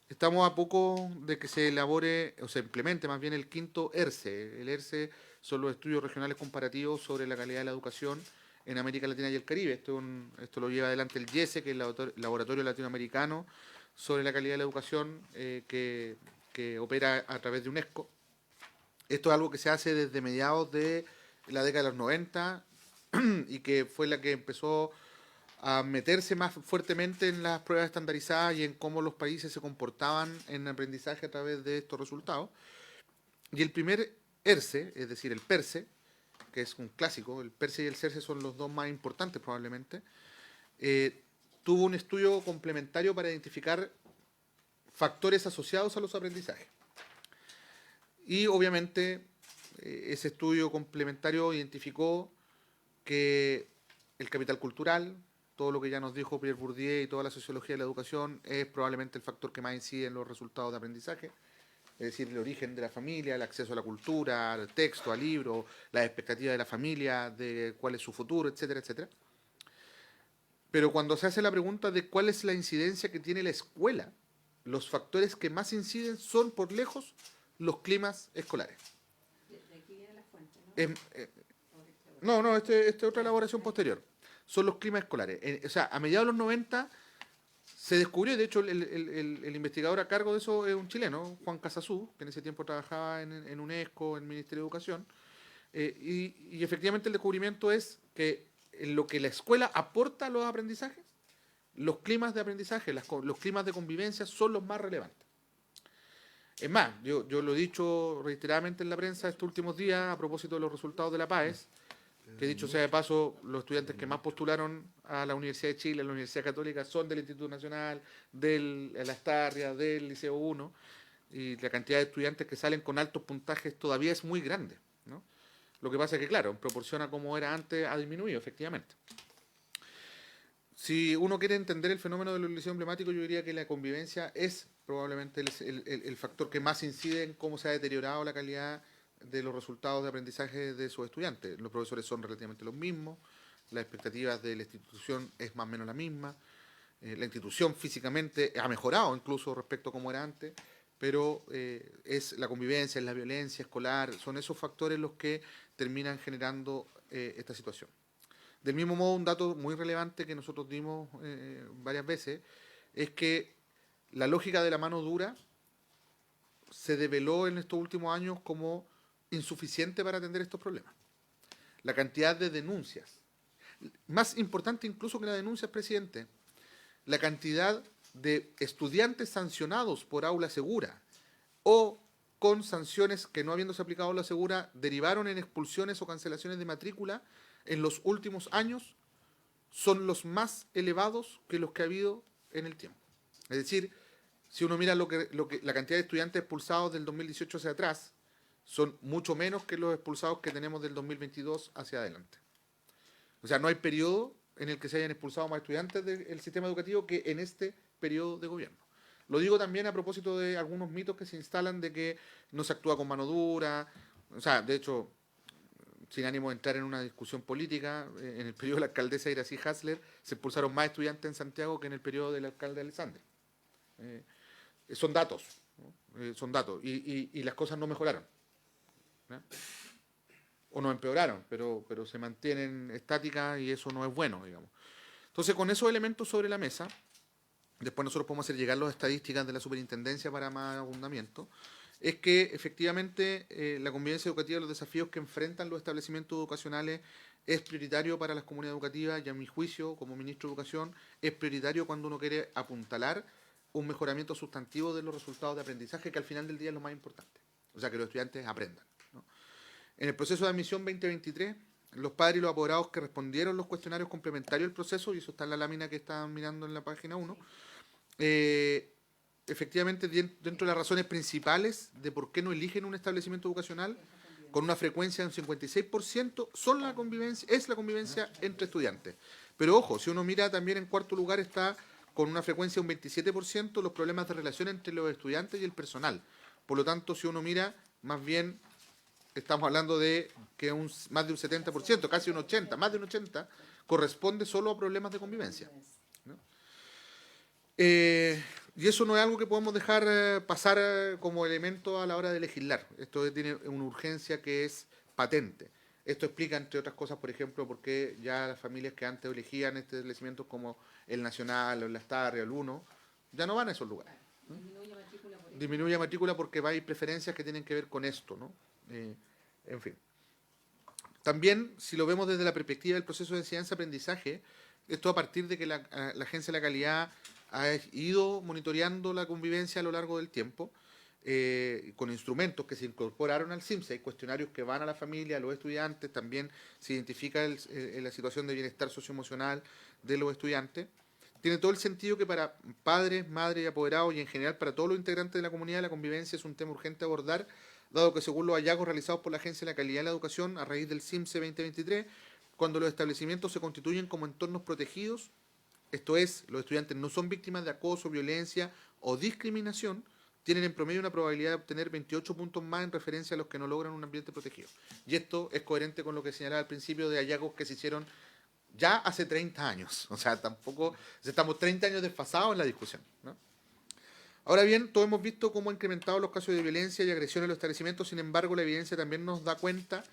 Estamos a poco de que se elabore, o se implemente más bien el 5º ERCE. El ERCE son los estudios regionales comparativos sobre la calidad de la educación en América Latina y el Caribe. Esto lo lleva adelante el IESE, que es el Laboratorio Latinoamericano sobre la calidad de la educación, que opera a través de UNESCO. Esto es algo que se hace desde mediados de la década de los 90, y que fue la que empezó a meterse más fuertemente en las pruebas estandarizadas y en cómo los países se comportaban en aprendizaje a través de estos resultados. Y el primer ERCE, es decir, el PERCE, que es un clásico, el PERCE y el CERCE son los dos más importantes probablemente, tuvo un estudio complementario para identificar factores asociados a los aprendizajes. Y obviamente ese estudio complementario identificó que el capital cultural, todo lo que ya nos dijo Pierre Bourdieu y toda la sociología de la educación, es probablemente el factor que más incide en los resultados de aprendizaje, es decir, el origen de la familia, el acceso a la cultura, al texto, al libro, las expectativas de la familia, de cuál es su futuro, etcétera, etcétera. Pero cuando se hace la pregunta de cuál es la incidencia que tiene la escuela, los factores que más inciden son, por lejos, los climas escolares. De aquí viene la fuente, ¿no? No, este es otra elaboración posterior. Son los climas escolares. O sea, a mediados de los 90 se descubrió, y de hecho el investigador a cargo de eso es un chileno, Juan Casasú, que en ese tiempo trabajaba en UNESCO, en el Ministerio de Educación, y efectivamente el descubrimiento es que en lo que la escuela aporta a los aprendizajes, los climas de aprendizaje, los climas de convivencia son los más relevantes. Es más, yo lo he dicho reiteradamente en la prensa estos últimos días a propósito de los resultados de la PAES, que dicho sea de paso, los estudiantes que más postularon a la Universidad de Chile, a la Universidad Católica, son del Instituto Nacional, de la Astarria, del Liceo 1, y la cantidad de estudiantes que salen con altos puntajes todavía es muy grande, ¿no? Lo que pasa es que, claro, en proporción a como era antes, ha disminuido, efectivamente. Si uno quiere entender el fenómeno del liceo emblemático, yo diría que la convivencia es probablemente el factor que más incide en cómo se ha deteriorado la calidad de los resultados de aprendizaje de sus estudiantes. Los profesores son relativamente los mismos, las expectativas de la institución es más o menos la misma, la institución físicamente ha mejorado incluso respecto a cómo era antes, pero es la convivencia, es la violencia escolar, son esos factores los que terminan generando esta situación. Del mismo modo, un dato muy relevante que nosotros dimos varias veces es que la lógica de la mano dura se develó en estos últimos años como insuficiente para atender estos problemas. La cantidad de denuncias, más importante incluso que la denuncia, presidente, la cantidad de estudiantes sancionados por aula segura o con sanciones que, no habiéndose aplicado aula segura, derivaron en expulsiones o cancelaciones de matrícula en los últimos años, son los más elevados que los que ha habido en el tiempo. Es decir, si uno mira la cantidad de estudiantes expulsados del 2018 hacia atrás, son mucho menos que los expulsados que tenemos del 2022 hacia adelante. O sea, no hay periodo en el que se hayan expulsado más estudiantes del sistema educativo que en este periodo de gobierno. Lo digo también a propósito de algunos mitos que se instalan de que no se actúa con mano dura. O sea, de hecho, sin ánimo de entrar en una discusión política, en el periodo de la alcaldesa Iracy Hasler se expulsaron más estudiantes en Santiago que en el periodo del alcalde Alessandri. Son datos, ¿no? Son datos. Y las cosas no mejoraron, ¿no? O no empeoraron, pero se mantienen estáticas y eso no es bueno, digamos. Entonces, con esos elementos sobre la mesa, después nosotros podemos hacer llegar las estadísticas de la superintendencia para más abundamiento, es que efectivamente la convivencia educativa y los desafíos que enfrentan los establecimientos educacionales es prioritario para las comunidades educativas y, a mi juicio, como ministro de Educación, es prioritario cuando uno quiere apuntalar un mejoramiento sustantivo de los resultados de aprendizaje, que al final del día es lo más importante. O sea, que los estudiantes aprendan, ¿no? En el proceso de admisión 2023, los padres y los apoderados que respondieron los cuestionarios complementarios del proceso, y eso está en la lámina que están mirando en la página 1, efectivamente, dentro de las razones principales de por qué no eligen un establecimiento educacional, con una frecuencia de un 56%, es la convivencia entre estudiantes. Pero ojo, si uno mira también en cuarto lugar está con una frecuencia de un 27% los problemas de relación entre los estudiantes y el personal. Por lo tanto, si uno mira, más bien estamos hablando de que más de un 70%, casi un 80%, más de un 80%, corresponde solo a problemas de convivencia, ¿no? Y eso no es algo que podemos dejar pasar como elemento a la hora de legislar. Esto tiene una urgencia que es patente. Esto explica, entre otras cosas, por ejemplo, por qué ya las familias que antes elegían establecimientos como el Nacional o el Astarria o el Uno, ya no van a esos lugares, ¿no? Disminuye matrícula porque hay preferencias que tienen que ver con esto, ¿no? En fin. También, si lo vemos desde la perspectiva del proceso de enseñanza-aprendizaje, esto a partir de que la Agencia de la Calidad ha ido monitoreando la convivencia a lo largo del tiempo, con instrumentos que se incorporaron al CIMSE, hay cuestionarios que van a la familia, a los estudiantes, también se identifica la situación de bienestar socioemocional de los estudiantes. Tiene todo el sentido que para padres, madres y apoderados y en general para todos los integrantes de la comunidad, la convivencia es un tema urgente a abordar, dado que según los hallazgos realizados por la Agencia de la Calidad de la Educación a raíz del CIMSE 2023, cuando los establecimientos se constituyen como entornos protegidos, esto es, los estudiantes no son víctimas de acoso, violencia o discriminación, tienen en promedio una probabilidad de obtener 28 puntos más en referencia a los que no logran un ambiente protegido. Y esto es coherente con lo que señalaba al principio de hallazgos que se hicieron ya hace 30 años. O sea, tampoco estamos 30 años desfasados en la discusión, ¿no? Ahora bien, todos hemos visto cómo han incrementado los casos de violencia y agresión en los establecimientos. Sin embargo, la evidencia también nos da cuenta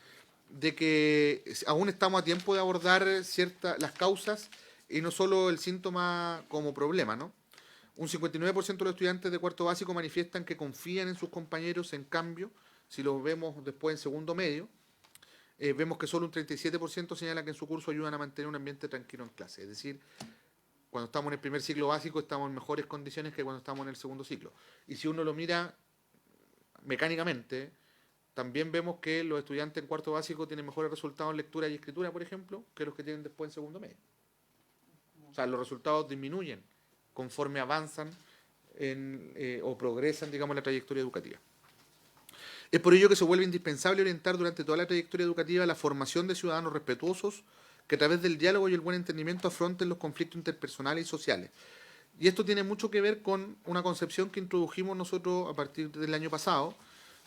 de que aún estamos a tiempo de abordar las causas y no solo el síntoma como problema, ¿no? Un 59% de los estudiantes de cuarto básico manifiestan que confían en sus compañeros. En cambio, si lo vemos después en segundo medio, vemos que solo un 37% señala que en su curso ayudan a mantener un ambiente tranquilo en clase. Es decir, cuando estamos en el primer ciclo básico estamos en mejores condiciones que cuando estamos en el segundo ciclo. Y si uno lo mira mecánicamente, también vemos que los estudiantes en cuarto básico tienen mejores resultados en lectura y escritura, por ejemplo, que los que tienen después en segundo medio. O sea, los resultados disminuyen conforme avanzan o progresan, digamos, en la trayectoria educativa. Es por ello que se vuelve indispensable orientar durante toda la trayectoria educativa la formación de ciudadanos respetuosos que a través del diálogo y el buen entendimiento afronten los conflictos interpersonales y sociales. Y esto tiene mucho que ver con una concepción que introdujimos nosotros a partir del año pasado,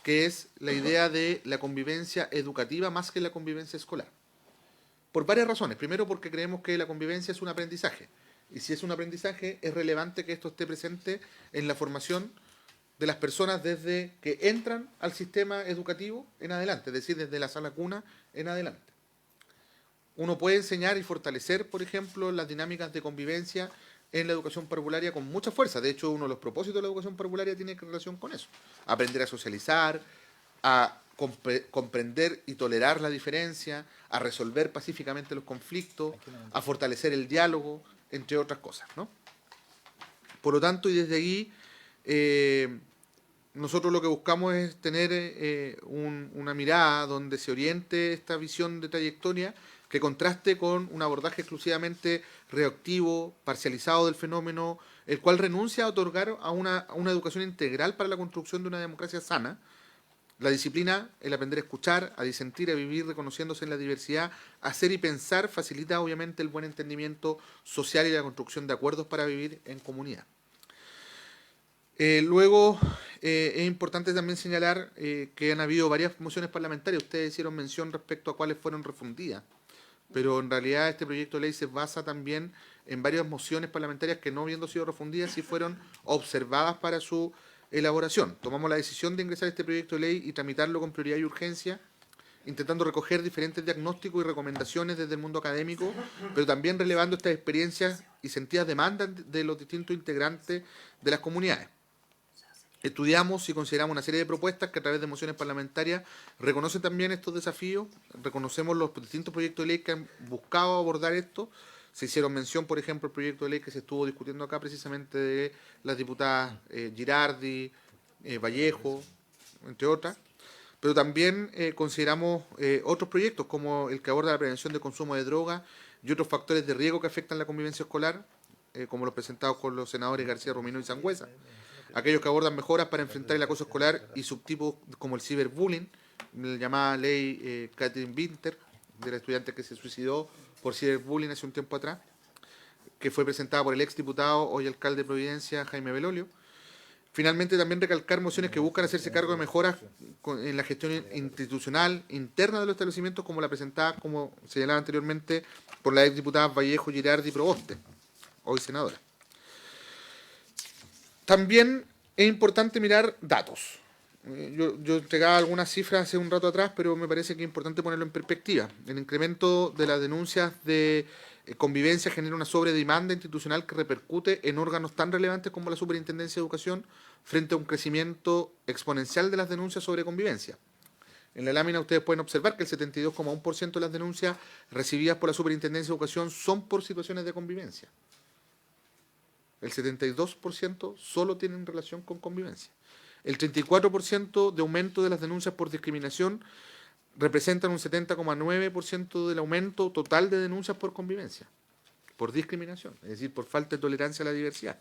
que es la idea de la convivencia educativa más que la convivencia escolar. Por varias razones. Primero, porque creemos que la convivencia es un aprendizaje. Y si es un aprendizaje, es relevante que esto esté presente en la formación de las personas desde que entran al sistema educativo en adelante, es decir, desde la sala cuna en adelante. Uno puede enseñar y fortalecer, por ejemplo, las dinámicas de convivencia en la educación parvularia con mucha fuerza. De hecho, uno de los propósitos de la educación parvularia tiene relación con eso. Aprender a socializar, a comprender y tolerar la diferencia, a resolver pacíficamente los conflictos, a fortalecer el diálogo, entre otras cosas, ¿no? Por lo tanto, y desde ahí, nosotros lo que buscamos es tener una mirada donde se oriente esta visión de trayectoria que contraste con un abordaje exclusivamente reactivo, parcializado del fenómeno, el cual renuncia a otorgar a una educación integral para la construcción de una democracia sana. La disciplina, el aprender a escuchar, a disentir, a vivir reconociéndose en la diversidad, hacer y pensar, facilita obviamente el buen entendimiento social y la construcción de acuerdos para vivir en comunidad. Luego, es importante también señalar que han habido varias mociones parlamentarias. Ustedes hicieron mención respecto a cuáles fueron refundidas, pero en realidad este proyecto de ley se basa también en varias mociones parlamentarias que, no habiendo sido refundidas, sí fueron observadas para su elaboración. Tomamos la decisión de ingresar este proyecto de ley y tramitarlo con prioridad y urgencia, intentando recoger diferentes diagnósticos y recomendaciones desde el mundo académico, pero también relevando estas experiencias y sentidas demandas de los distintos integrantes de las comunidades. Estudiamos y consideramos una serie de propuestas que a través de mociones parlamentarias reconocen también estos desafíos, reconocemos los distintos proyectos de ley que han buscado abordar esto. Se hicieron mención, por ejemplo, el proyecto de ley que se estuvo discutiendo acá precisamente de las diputadas Girardi, Vallejo, entre otras, pero también consideramos otros proyectos como el que aborda la prevención del consumo de drogas y otros factores de riesgo que afectan la convivencia escolar, como los presentados con los senadores García Romino y Sangüesa, aquellos que abordan mejoras para enfrentar el acoso escolar y subtipos como el ciberbullying, la llamada ley Catherine Winter, de la estudiante que se suicidó por ciberbullying hace un tiempo atrás, que fue presentada por el exdiputado, hoy alcalde de Providencia, Jaime Belolio. Finalmente, también recalcar mociones que buscan hacerse cargo de mejoras en la gestión institucional interna de los establecimientos, como la presentada, como señalaba anteriormente, por la exdiputada Vallejo, Girardi y Proboste, hoy senadora. También es importante mirar datos. Yo entregaba algunas cifras hace un rato atrás, pero me parece que es importante ponerlo en perspectiva. El incremento de las denuncias de convivencia genera una sobredemanda institucional que repercute en órganos tan relevantes como la Superintendencia de Educación frente a un crecimiento exponencial de las denuncias sobre convivencia. En la lámina ustedes pueden observar que el 72,1% de las denuncias recibidas por la Superintendencia de Educación son por situaciones de convivencia. El 72% solo tienen relación con convivencia. El 34% de aumento de las denuncias por discriminación representan un 70,9% del aumento total de denuncias por convivencia, por discriminación, es decir, por falta de tolerancia a la diversidad.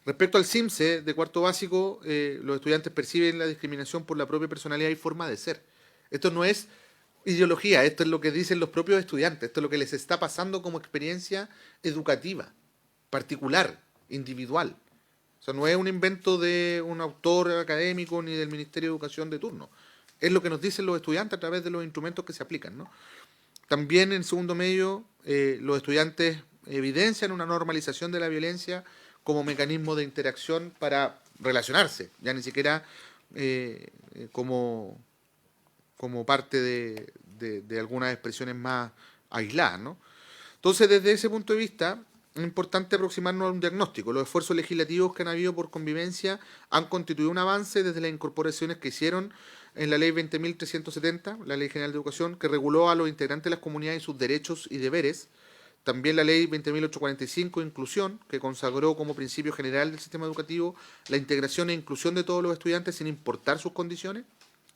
Respecto al CIMSE de cuarto básico, los estudiantes perciben la discriminación por la propia personalidad y forma de ser. Esto no es ideología, esto es lo que dicen los propios estudiantes, esto es lo que les está pasando como experiencia educativa, particular, individual. O sea, no es un invento de un autor académico ni del Ministerio de Educación de turno. Es lo que nos dicen los estudiantes a través de los instrumentos que se aplican, ¿no? También en segundo medio, los estudiantes evidencian una normalización de la violencia como mecanismo de interacción para relacionarse, ya ni siquiera como parte de algunas expresiones más aisladas, ¿no? Entonces, desde ese punto de vista, es importante aproximarnos a un diagnóstico. Los esfuerzos legislativos que han habido por convivencia han constituido un avance desde las incorporaciones que hicieron en la Ley 20.370, la Ley General de Educación, que reguló a los integrantes de las comunidades y sus derechos y deberes. También la Ley 20.845, Inclusión, que consagró como principio general del sistema educativo la integración e inclusión de todos los estudiantes sin importar sus condiciones.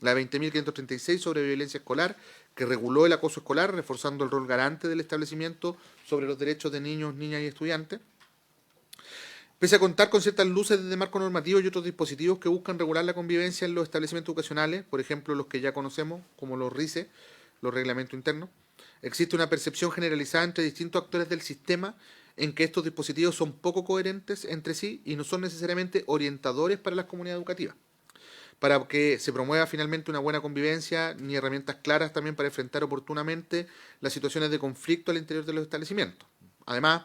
La 20.536 sobre violencia escolar, que reguló el acoso escolar, reforzando el rol garante del establecimiento sobre los derechos de niños, niñas y estudiantes. Pese a contar con ciertas luces desde marco normativo y otros dispositivos que buscan regular la convivencia en los establecimientos educacionales, por ejemplo los que ya conocemos, como los RICE, los reglamentos internos, existe una percepción generalizada entre distintos actores del sistema en que estos dispositivos son poco coherentes entre sí y no son necesariamente orientadores para las comunidades educativas, para que se promueva finalmente una buena convivencia, ni herramientas claras también para enfrentar oportunamente las situaciones de conflicto al interior de los establecimientos. Además,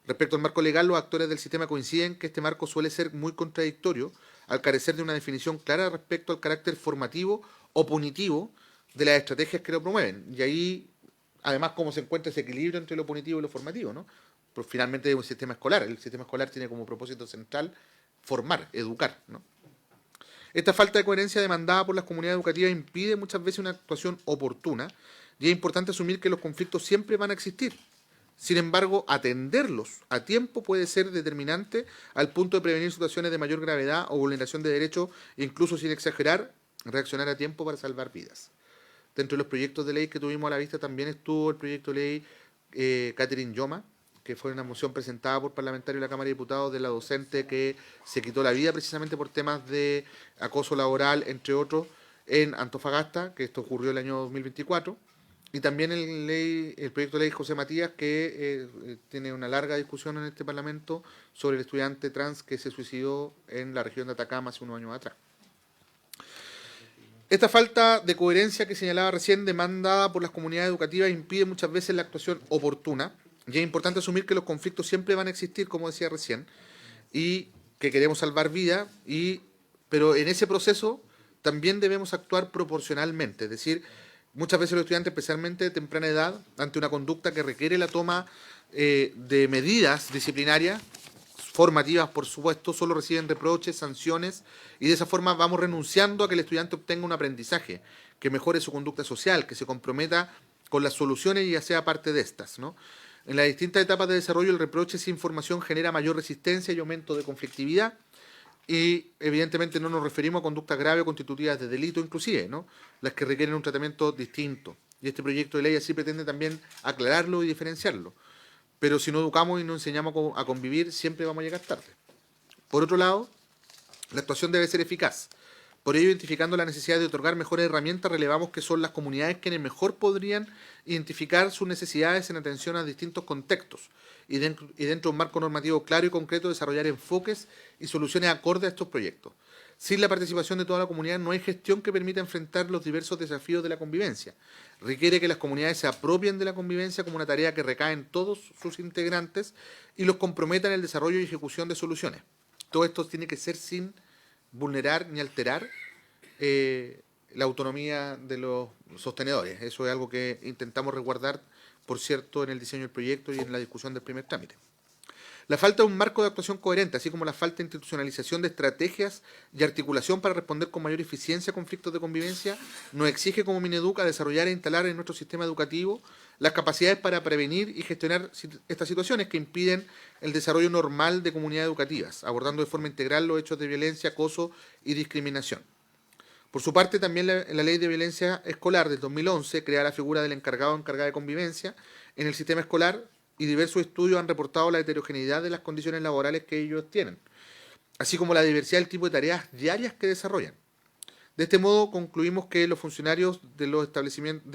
respecto al marco legal, los actores del sistema coinciden que este marco suele ser muy contradictorio al carecer de una definición clara respecto al carácter formativo o punitivo de las estrategias que lo promueven. Y ahí, además, cómo se encuentra ese equilibrio entre lo punitivo y lo formativo, ¿no? Pues finalmente es un sistema escolar. El sistema escolar tiene como propósito central formar, educar, ¿no? Esta falta de coherencia demandada por las comunidades educativas impide muchas veces una actuación oportuna y es importante asumir que los conflictos siempre van a existir. Sin embargo, atenderlos a tiempo puede ser determinante al punto de prevenir situaciones de mayor gravedad o vulneración de derechos, incluso sin exagerar, reaccionar a tiempo para salvar vidas. Dentro de los proyectos de ley que tuvimos a la vista también estuvo el proyecto de ley Catherine Yoma, que fue una moción presentada por parlamentarios de la Cámara de Diputados de la docente que se quitó la vida precisamente por temas de acoso laboral, entre otros, en Antofagasta, que esto ocurrió el año 2024. Y también el proyecto de ley José Matías, que tiene una larga discusión en este Parlamento sobre el estudiante trans que se suicidó en la región de Atacama hace unos años atrás. Esta falta de coherencia que señalaba recién, demandada por las comunidades educativas, impide muchas veces la actuación oportuna. Y es importante asumir que los conflictos siempre van a existir, como decía recién, y que queremos salvar vidas, pero en ese proceso también debemos actuar proporcionalmente. Es decir, muchas veces los estudiantes, especialmente de temprana edad, ante una conducta que requiere la toma de medidas disciplinarias, formativas por supuesto, solo reciben reproches, sanciones, y de esa forma vamos renunciando a que el estudiante obtenga un aprendizaje, que mejore su conducta social, que se comprometa con las soluciones y ya sea parte de estas, ¿no? En las distintas etapas de desarrollo, el reproche sin formación genera mayor resistencia y aumento de conflictividad, y evidentemente no nos referimos a conductas graves o constitutivas de delito inclusive, ¿no? Las que requieren un tratamiento distinto. Y este proyecto de ley así pretende también aclararlo y diferenciarlo. Pero si no educamos y no enseñamos a convivir, siempre vamos a llegar tarde. Por otro lado, la actuación debe ser eficaz. Por ello, identificando la necesidad de otorgar mejores herramientas, relevamos que son las comunidades quienes mejor podrían identificar sus necesidades en atención a distintos contextos y dentro de un marco normativo claro y concreto desarrollar enfoques y soluciones acordes a estos proyectos. Sin la participación de toda la comunidad no hay gestión que permita enfrentar los diversos desafíos de la convivencia. Requiere que las comunidades se apropien de la convivencia como una tarea que recae en todos sus integrantes y los comprometa en el desarrollo y ejecución de soluciones. Todo esto tiene que ser sin vulnerar ni alterar la autonomía de los sostenedores. Eso es algo que intentamos resguardar, por cierto, en el diseño del proyecto y en la discusión del primer trámite. La falta de un marco de actuación coherente, así como la falta de institucionalización de estrategias y articulación para responder con mayor eficiencia a conflictos de convivencia, nos exige como Mineduc a desarrollar e instalar en nuestro sistema educativo las capacidades para prevenir y gestionar estas situaciones que impiden el desarrollo normal de comunidades educativas, abordando de forma integral los hechos de violencia, acoso y discriminación. Por su parte, también la Ley de Violencia Escolar del 2011 crea la figura del encargado o encargada de convivencia en el sistema escolar, y diversos estudios han reportado la heterogeneidad de las condiciones laborales que ellos tienen, así como la diversidad del tipo de tareas diarias que desarrollan. De este modo, concluimos que los funcionarios de los establecimientos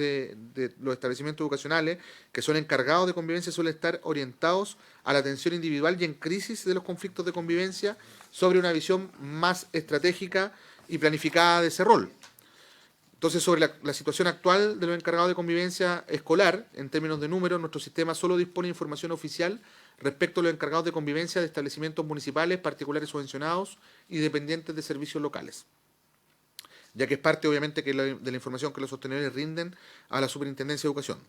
educacionales que son encargados de convivencia suelen estar orientados a la atención individual y en crisis de los conflictos de convivencia sobre una visión más estratégica y planificada de ese rol. Entonces, sobre la situación actual de los encargados de convivencia escolar, en términos de números, nuestro sistema solo dispone de información oficial respecto a los encargados de convivencia de establecimientos municipales, particulares subvencionados y dependientes de servicios locales, ya que es parte, obviamente, de la información que los sostenedores rinden a la Superintendencia de Educación.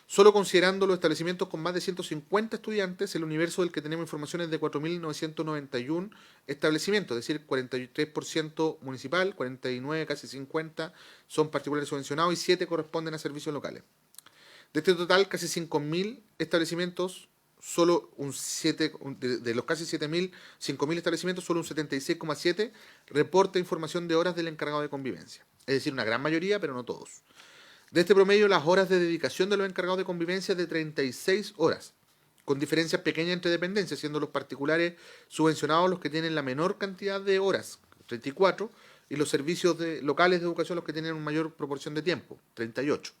Solo considerando los establecimientos con más de 150 estudiantes, el universo del que tenemos información es de 4.991 establecimientos, es decir, 43% municipal, 49, casi 50 son particulares subvencionados y 7 corresponden a servicios locales. De este total, casi 5.000 establecimientos, solo de los casi 5.000 establecimientos, solo un 76,7 reporta información de horas del encargado de convivencia. Es decir, una gran mayoría, pero no todos. De este promedio, las horas de dedicación de los encargados de convivencia es de 36 horas, con diferencias pequeñas entre dependencias, siendo los particulares subvencionados los que tienen la menor cantidad de horas, 34, y los servicios locales de educación los que tienen una mayor proporción de tiempo, 38.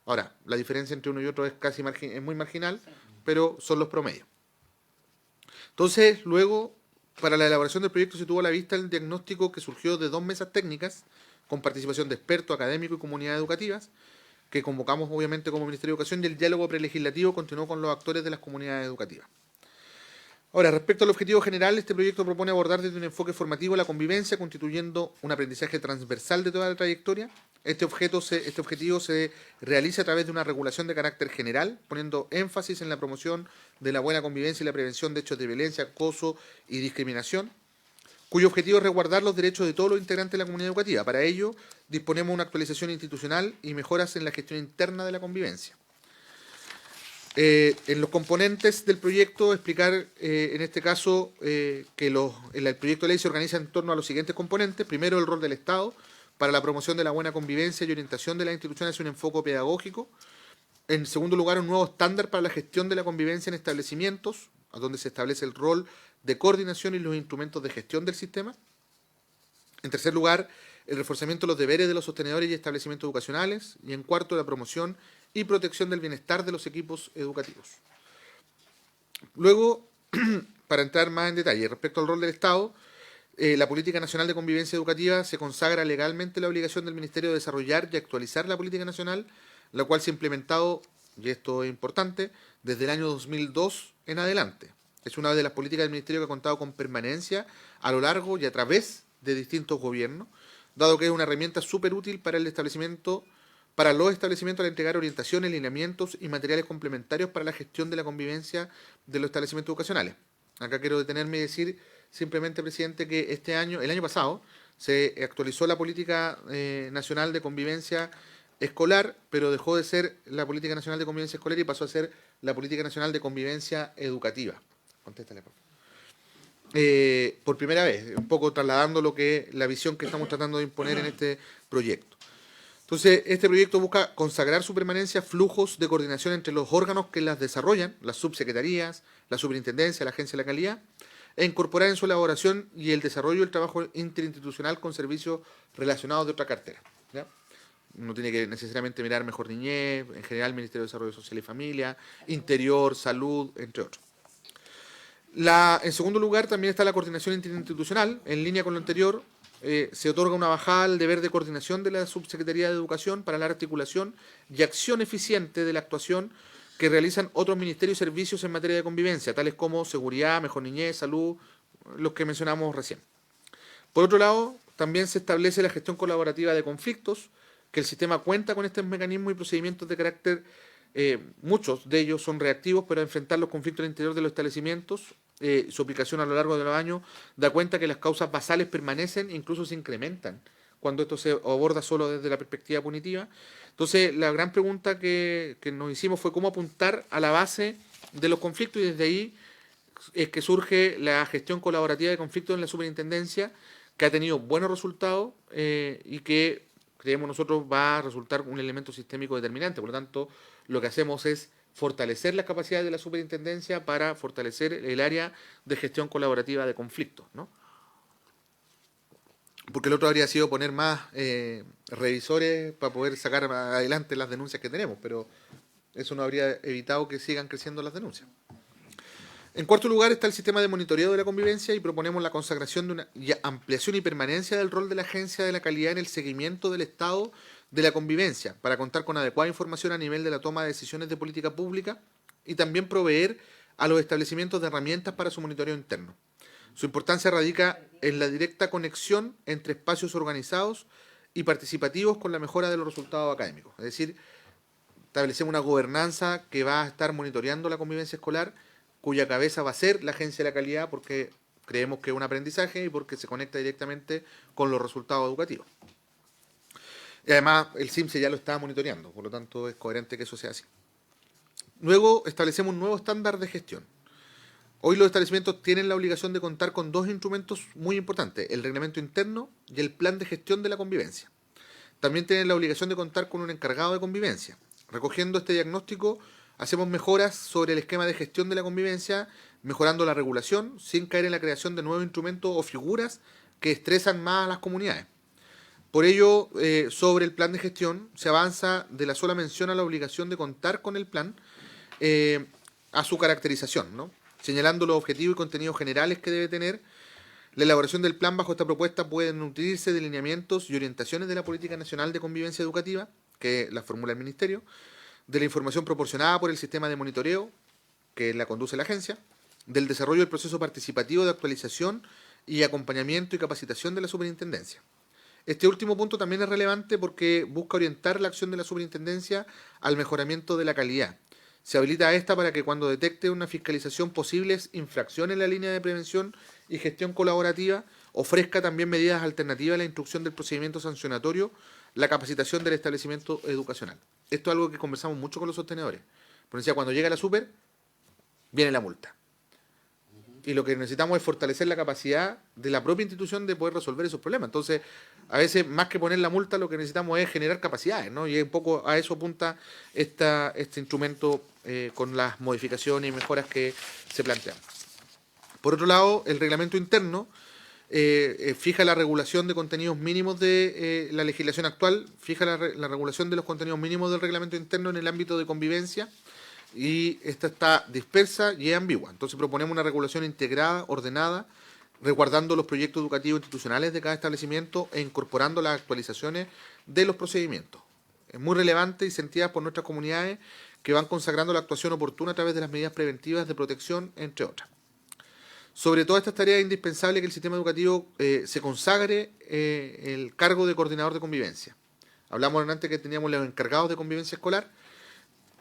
Ahora, la diferencia entre uno y otro es es muy marginal, pero son los promedios. Entonces, luego, para la elaboración del proyecto se tuvo a la vista el diagnóstico que surgió de 2 mesas técnicas, con participación de expertos, académicos y comunidades educativas, que convocamos obviamente como Ministerio de Educación, y el diálogo prelegislativo continuó con los actores de las comunidades educativas. Ahora, respecto al objetivo general, este proyecto propone abordar desde un enfoque formativo la convivencia, constituyendo un aprendizaje transversal de toda la trayectoria. Este objetivo se realiza a través de una regulación de carácter general, poniendo énfasis en la promoción de la buena convivencia y la prevención de hechos de violencia, acoso y discriminación, cuyo objetivo es resguardar los derechos de todos los integrantes de la comunidad educativa. Para ello, disponemos de una actualización institucional y mejoras en la gestión interna de la convivencia. En los componentes del proyecto, explicar en este caso que el proyecto de ley se organiza en torno a los siguientes componentes. Primero, el rol del Estado para la promoción de la buena convivencia y orientación de las instituciones hacia un enfoque pedagógico. En segundo lugar, un nuevo estándar para la gestión de la convivencia en establecimientos, a donde se establece el rol de coordinación y los instrumentos de gestión del sistema. En tercer lugar, el reforzamiento de los deberes de los sostenedores y establecimientos educacionales. Y en cuarto, la promoción y protección del bienestar de los equipos educativos. Luego, para entrar más en detalle, respecto al rol del Estado, la Política Nacional de Convivencia Educativa se consagra legalmente la obligación del Ministerio de desarrollar y actualizar la política nacional, la cual se ha implementado, y esto es importante, desde el año 2002 en adelante. Es una de las políticas del Ministerio que ha contado con permanencia a lo largo y a través de distintos gobiernos, dado que es una herramienta súper útil para los establecimientos al entregar orientaciones, lineamientos y materiales complementarios para la gestión de la convivencia de los establecimientos educacionales. Acá quiero detenerme y decir simplemente, presidente, que el año pasado, se actualizó la Política Nacional de Convivencia Escolar, pero dejó de ser la Política Nacional de Convivencia Escolar y pasó a ser la Política Nacional de Convivencia Educativa. Contéstale, por favor. Por primera vez, un poco trasladando la visión que estamos tratando de imponer en este proyecto. Entonces, este proyecto busca consagrar su permanencia, flujos de coordinación entre los órganos que las desarrollan, las subsecretarías, la superintendencia, la agencia de la calidad, e incorporar en su elaboración y el desarrollo del trabajo interinstitucional con servicios relacionados de otra cartera, ¿ya? Uno tiene que necesariamente mirar Mejor Niñez, en general Ministerio de Desarrollo Social y Familia, Interior, Salud, entre otros. En segundo lugar, también está la coordinación interinstitucional. En línea con lo anterior, se otorga una bajada al deber de coordinación de la Subsecretaría de Educación para la articulación y acción eficiente de la actuación que realizan otros ministerios y servicios en materia de convivencia, tales como seguridad, Mejor Niñez, salud, los que mencionamos recién. Por otro lado, también se establece la gestión colaborativa de conflictos, que el sistema cuenta con estos mecanismos y procedimientos de carácter, muchos de ellos son reactivos, pero enfrentar los conflictos al interior de los establecimientos, su aplicación a lo largo de los años, da cuenta que las causas basales permanecen, incluso se incrementan, cuando esto se aborda solo desde la perspectiva punitiva. Entonces, la gran pregunta que nos hicimos fue cómo apuntar a la base de los conflictos, y desde ahí es que surge la gestión colaborativa de conflictos en la superintendencia, que ha tenido buenos resultados y que creemos nosotros va a resultar un elemento sistémico determinante. Por lo tanto, lo que hacemos es fortalecer las capacidades de la superintendencia para fortalecer el área de gestión colaborativa de conflictos, ¿no? Porque el otro habría sido poner más revisores para poder sacar adelante las denuncias que tenemos, pero eso no habría evitado que sigan creciendo las denuncias. En cuarto lugar está el sistema de monitoreo de la convivencia, y proponemos la consagración de una ampliación y permanencia del rol de la Agencia de la Calidad en el seguimiento del estado de la convivencia para contar con adecuada información a nivel de la toma de decisiones de política pública y también proveer a los establecimientos de herramientas para su monitoreo interno. Su importancia radica en la directa conexión entre espacios organizados y participativos con la mejora de los resultados académicos. Es decir, establecemos una gobernanza que va a estar monitoreando la convivencia escolar, cuya cabeza va a ser la Agencia de la Calidad, porque creemos que es un aprendizaje y porque se conecta directamente con los resultados educativos. Y además el CIMSE ya lo está monitoreando, por lo tanto es coherente que eso sea así. Luego establecemos un nuevo estándar de gestión. Hoy los establecimientos tienen la obligación de contar con dos instrumentos muy importantes, el reglamento interno y el plan de gestión de la convivencia. También tienen la obligación de contar con un encargado de convivencia. Recogiendo este diagnóstico, hacemos mejoras sobre el esquema de gestión de la convivencia, mejorando la regulación, sin caer en la creación de nuevos instrumentos o figuras que estresan más a las comunidades. Por ello, sobre el plan de gestión, se avanza de la sola mención a la obligación de contar con el plan a su caracterización, ¿no? Señalando los objetivos y contenidos generales que debe tener. La elaboración del plan bajo esta propuesta puede nutrirse de lineamientos y orientaciones de la Política Nacional de Convivencia Educativa, que la formula el Ministerio, de la información proporcionada por el sistema de monitoreo, que la conduce la agencia, del desarrollo del proceso participativo de actualización y acompañamiento y capacitación de la superintendencia. Este último punto también es relevante porque busca orientar la acción de la superintendencia al mejoramiento de la calidad. Se habilita a esta para que cuando detecte una fiscalización posibles infracciones en la línea de prevención y gestión colaborativa, ofrezca también medidas alternativas a la instrucción del procedimiento sancionatorio, la capacitación del establecimiento educacional. Esto es algo que conversamos mucho con los sostenedores. Por decía, cuando llega la super, viene la multa. Y lo que necesitamos es fortalecer la capacidad de la propia institución de poder resolver esos problemas. Entonces, a veces, más que poner la multa, lo que necesitamos es generar capacidades, ¿no? Y un poco a eso apunta este instrumento con las modificaciones y mejoras que se plantean. Por otro lado, el reglamento interno fija la regulación de contenidos mínimos de la legislación actual, fija la regulación de los contenidos mínimos del reglamento interno en el ámbito de convivencia, y esta está dispersa y es ambigua. Entonces proponemos una regulación integrada, ordenada, resguardando los proyectos educativos institucionales de cada establecimiento e incorporando las actualizaciones de los procedimientos. Es muy relevante y sentida por nuestras comunidades que van consagrando la actuación oportuna a través de las medidas preventivas de protección, entre otras. Sobre todas estas tareas es indispensable que el sistema educativo se consagre el cargo de coordinador de convivencia. Hablamos antes que teníamos los encargados de convivencia escolar,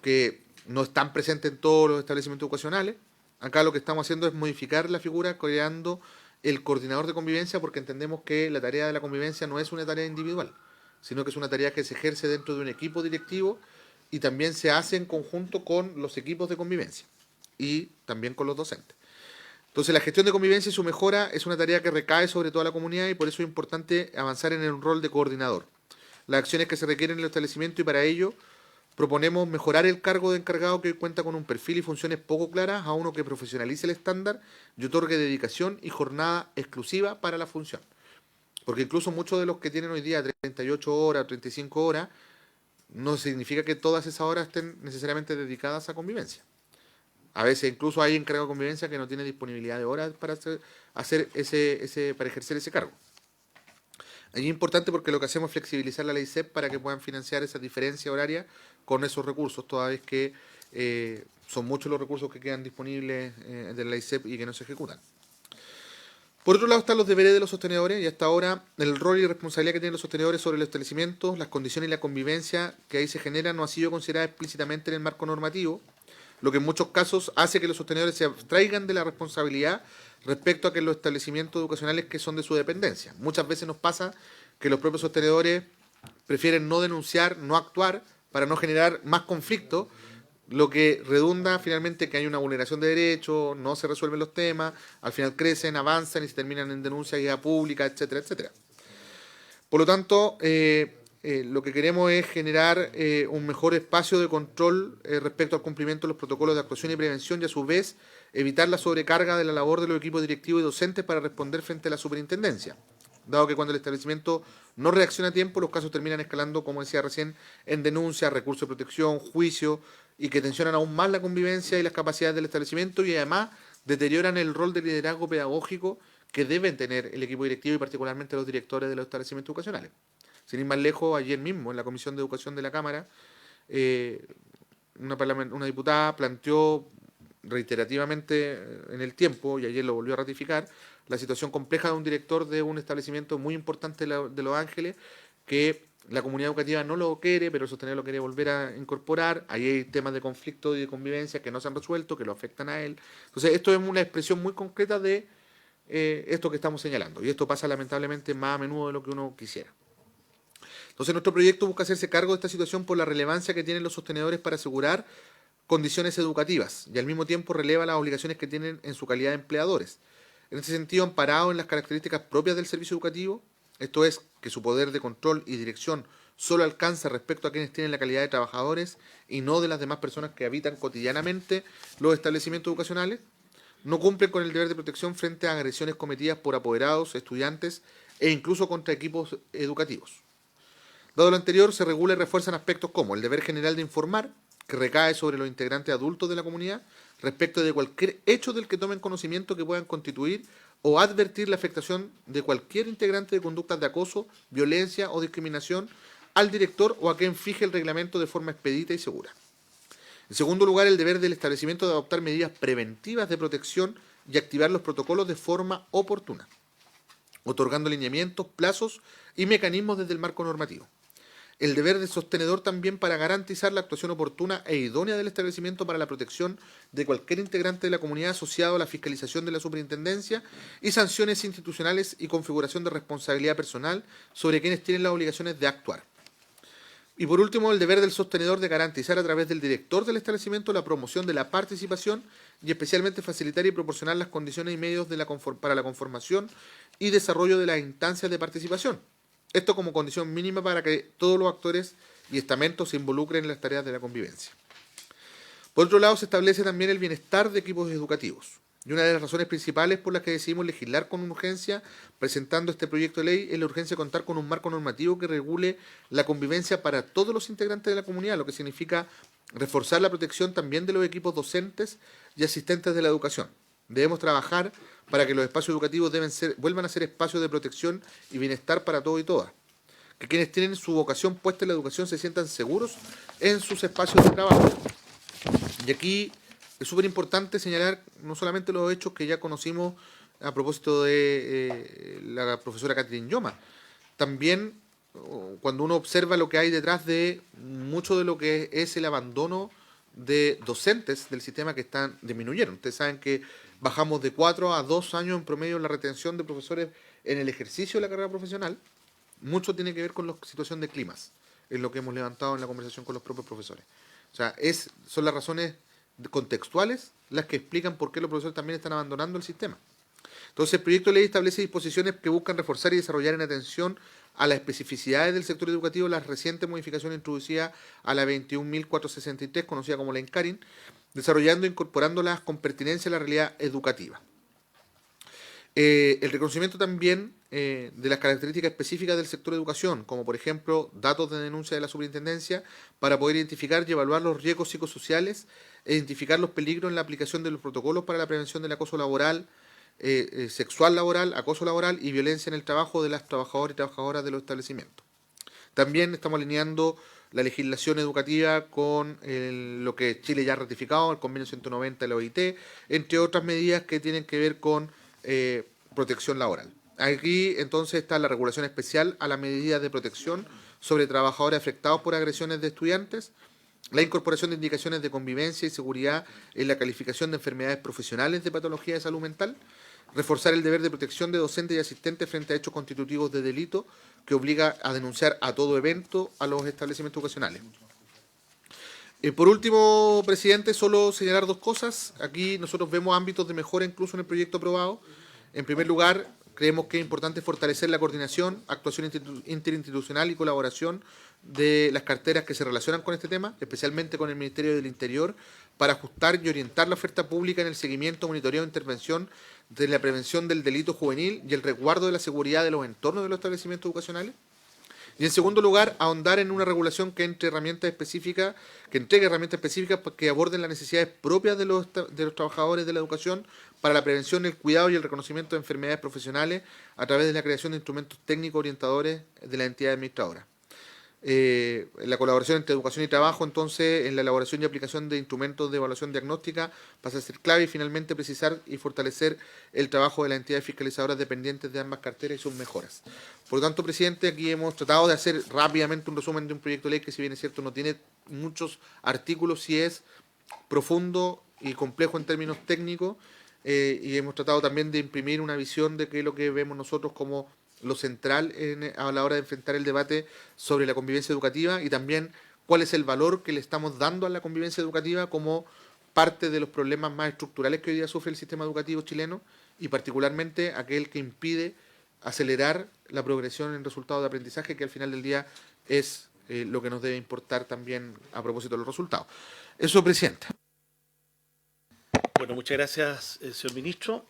que no están presentes en todos los establecimientos educacionales. Acá lo que estamos haciendo es modificar la figura creando el coordinador de convivencia, porque entendemos que la tarea de la convivencia no es una tarea individual, sino que es una tarea que se ejerce dentro de un equipo directivo y también se hace en conjunto con los equipos de convivencia y también con los docentes. Entonces la gestión de convivencia y su mejora es una tarea que recae sobre toda la comunidad y por eso es importante avanzar en el rol de coordinador. Las acciones que se requieren en el establecimiento y para ello proponemos mejorar el cargo de encargado que cuenta con un perfil y funciones poco claras a uno que profesionalice el estándar y otorgue dedicación y jornada exclusiva para la función. Porque incluso muchos de los que tienen hoy día 38 horas, 35 horas, no significa que todas esas horas estén necesariamente dedicadas a convivencia. A veces incluso hay encargado de convivencia que no tiene disponibilidad de horas para para ejercer ese cargo. Es importante porque lo que hacemos es flexibilizar la ley CEP para que puedan financiar esa diferencia horaria con esos recursos, toda vez que son muchos los recursos que quedan disponibles de la ley CEP y que no se ejecutan. Por otro lado están los deberes de los sostenedores y hasta ahora el rol y responsabilidad que tienen los sostenedores sobre los establecimientos, las condiciones y la convivencia que ahí se generan no ha sido considerada explícitamente en el marco normativo, lo que en muchos casos hace que los sostenedores se abstraigan de la responsabilidad respecto a que los establecimientos educacionales que son de su dependencia. Muchas veces nos pasa que los propios sostenedores prefieren no denunciar, no actuar, para no generar más conflicto, lo que redunda finalmente que hay una vulneración de derechos, no se resuelven los temas, al final crecen, avanzan y se terminan en denuncia guía pública, etcétera, etcétera. Por lo tanto, lo que queremos es generar un mejor espacio de control respecto al cumplimiento de los protocolos de actuación y prevención y a su vez evitar la sobrecarga de la labor de los equipos directivos y docentes para responder frente a la superintendencia, dado que cuando el establecimiento no reacciona a tiempo, los casos terminan escalando, como decía recién, en denuncias, recursos de protección, juicio, y que tensionan aún más la convivencia y las capacidades del establecimiento y además deterioran el rol de liderazgo pedagógico que deben tener el equipo directivo y particularmente los directores de los establecimientos educacionales. Sin ir más lejos, ayer mismo en la Comisión de Educación de la Cámara, una diputada planteó reiterativamente en el tiempo, y ayer lo volvió a ratificar, la situación compleja de un director de un establecimiento muy importante de Los Ángeles, que la comunidad educativa no lo quiere, pero el sostenedor lo quiere volver a incorporar. Ahí hay temas de conflicto y de convivencia que no se han resuelto, que lo afectan a él. Entonces, esto es una expresión muy concreta de esto que estamos señalando. Y esto pasa lamentablemente más a menudo de lo que uno quisiera. Entonces, nuestro proyecto busca hacerse cargo de esta situación por la relevancia que tienen los sostenedores para asegurar condiciones educativas y al mismo tiempo releva las obligaciones que tienen en su calidad de empleadores. En este sentido, amparado en las características propias del servicio educativo, esto es, que su poder de control y dirección solo alcanza respecto a quienes tienen la calidad de trabajadores y no de las demás personas que habitan cotidianamente los establecimientos educacionales, no cumplen con el deber de protección frente a agresiones cometidas por apoderados, estudiantes e incluso contra equipos educativos. Dado lo anterior, se regula y refuerzan aspectos como el deber general de informar, que recae sobre los integrantes adultos de la comunidad, respecto de cualquier hecho del que tomen conocimiento que puedan constituir o advertir la afectación de cualquier integrante de conductas de acoso, violencia o discriminación al director o a quien fije el reglamento de forma expedita y segura. En segundo lugar, el deber del establecimiento de adoptar medidas preventivas de protección y activar los protocolos de forma oportuna, otorgando lineamientos, plazos y mecanismos desde el marco normativo. El deber del sostenedor también para garantizar la actuación oportuna e idónea del establecimiento para la protección de cualquier integrante de la comunidad asociado a la fiscalización de la superintendencia y sanciones institucionales y configuración de responsabilidad personal sobre quienes tienen las obligaciones de actuar. Y por último, el deber del sostenedor de garantizar a través del director del establecimiento la promoción de la participación y especialmente facilitar y proporcionar las condiciones y medios para la conformación y desarrollo de las instancias de participación. Esto como condición mínima para que todos los actores y estamentos se involucren en las tareas de la convivencia. Por otro lado, se establece también el bienestar de equipos educativos. Y una de las razones principales por las que decidimos legislar con urgencia, presentando este proyecto de ley, es la urgencia de contar con un marco normativo que regule la convivencia para todos los integrantes de la comunidad, lo que significa reforzar la protección también de los equipos docentes y asistentes de la educación. Debemos trabajar para que los espacios educativos vuelvan a ser espacios de protección y bienestar para todos y todas. Que quienes tienen su vocación puesta en la educación se sientan seguros en sus espacios de trabajo. Y aquí es súper importante señalar no solamente los hechos que ya conocimos a propósito de la profesora Catherine Yoma, también cuando uno observa lo que hay detrás de mucho de lo que es el abandono de docentes del sistema que están disminuyeron. Ustedes saben que bajamos de 4 a 2 años en promedio la retención de profesores en el ejercicio de la carrera profesional. Mucho tiene que ver con la situación de climas, es lo que hemos levantado en la conversación con los propios profesores. O sea, son las razones contextuales las que explican por qué los profesores también están abandonando el sistema. Entonces, el proyecto de ley establece disposiciones que buscan reforzar y desarrollar en atención a las especificidades del sector educativo las recientes modificaciones introducidas a la 21.463, conocida como la ENCARIN, desarrollando e incorporándolas con pertinencia a la realidad educativa. El reconocimiento también de las características específicas del sector de educación, como por ejemplo datos de denuncia de la superintendencia para poder identificar y evaluar los riesgos psicosociales e identificar los peligros en la aplicación de los protocolos para la prevención del acoso laboral, sexual laboral, acoso laboral y violencia en el trabajo de las trabajadoras y trabajadoras de los establecimientos. También estamos alineando la legislación educativa con lo que Chile ya ha ratificado, el convenio 190 de la OIT, entre otras medidas que tienen que ver con protección laboral. Aquí entonces está la regulación especial a las medidas de protección sobre trabajadores afectados por agresiones de estudiantes, la incorporación de indicaciones de convivencia y seguridad en la calificación de enfermedades profesionales de patología de salud mental, reforzar el deber de protección de docentes y asistentes frente a hechos constitutivos de delito que obliga a denunciar a todo evento a los establecimientos educacionales. Por último, presidente, solo señalar dos cosas. Aquí nosotros vemos ámbitos de mejora incluso en el proyecto aprobado. En primer lugar, creemos que es importante fortalecer la coordinación, actuación interinstitucional y colaboración de las carteras que se relacionan con este tema, especialmente con el Ministerio del Interior, para ajustar y orientar la oferta pública en el seguimiento, monitoreo e intervención de la prevención del delito juvenil y el resguardo de la seguridad de los entornos de los establecimientos educacionales. Y en segundo lugar, ahondar en una regulación que entregue herramientas específicas que aborden las necesidades propias de los trabajadores de la educación para la prevención, el cuidado y el reconocimiento de enfermedades profesionales a través de la creación de instrumentos técnicos orientadores de la entidad administradora. La colaboración entre educación y trabajo, entonces, en la elaboración y aplicación de instrumentos de evaluación diagnóstica pasa a ser clave y finalmente precisar y fortalecer el trabajo de las entidades fiscalizadoras dependientes de ambas carteras y sus mejoras. Por lo tanto, presidente, aquí hemos tratado de hacer rápidamente un resumen de un proyecto de ley que, si bien es cierto, no tiene muchos artículos, sí es profundo y complejo en términos técnicos, y hemos tratado también de imprimir una visión de qué es lo que vemos nosotros como lo central a la hora de enfrentar el debate sobre la convivencia educativa y también cuál es el valor que le estamos dando a la convivencia educativa como parte de los problemas más estructurales que hoy día sufre el sistema educativo chileno y particularmente aquel que impide acelerar la progresión en resultados de aprendizaje, que al final del día es lo que nos debe importar también a propósito de los resultados. Eso, presidente. Bueno, muchas gracias, señor ministro.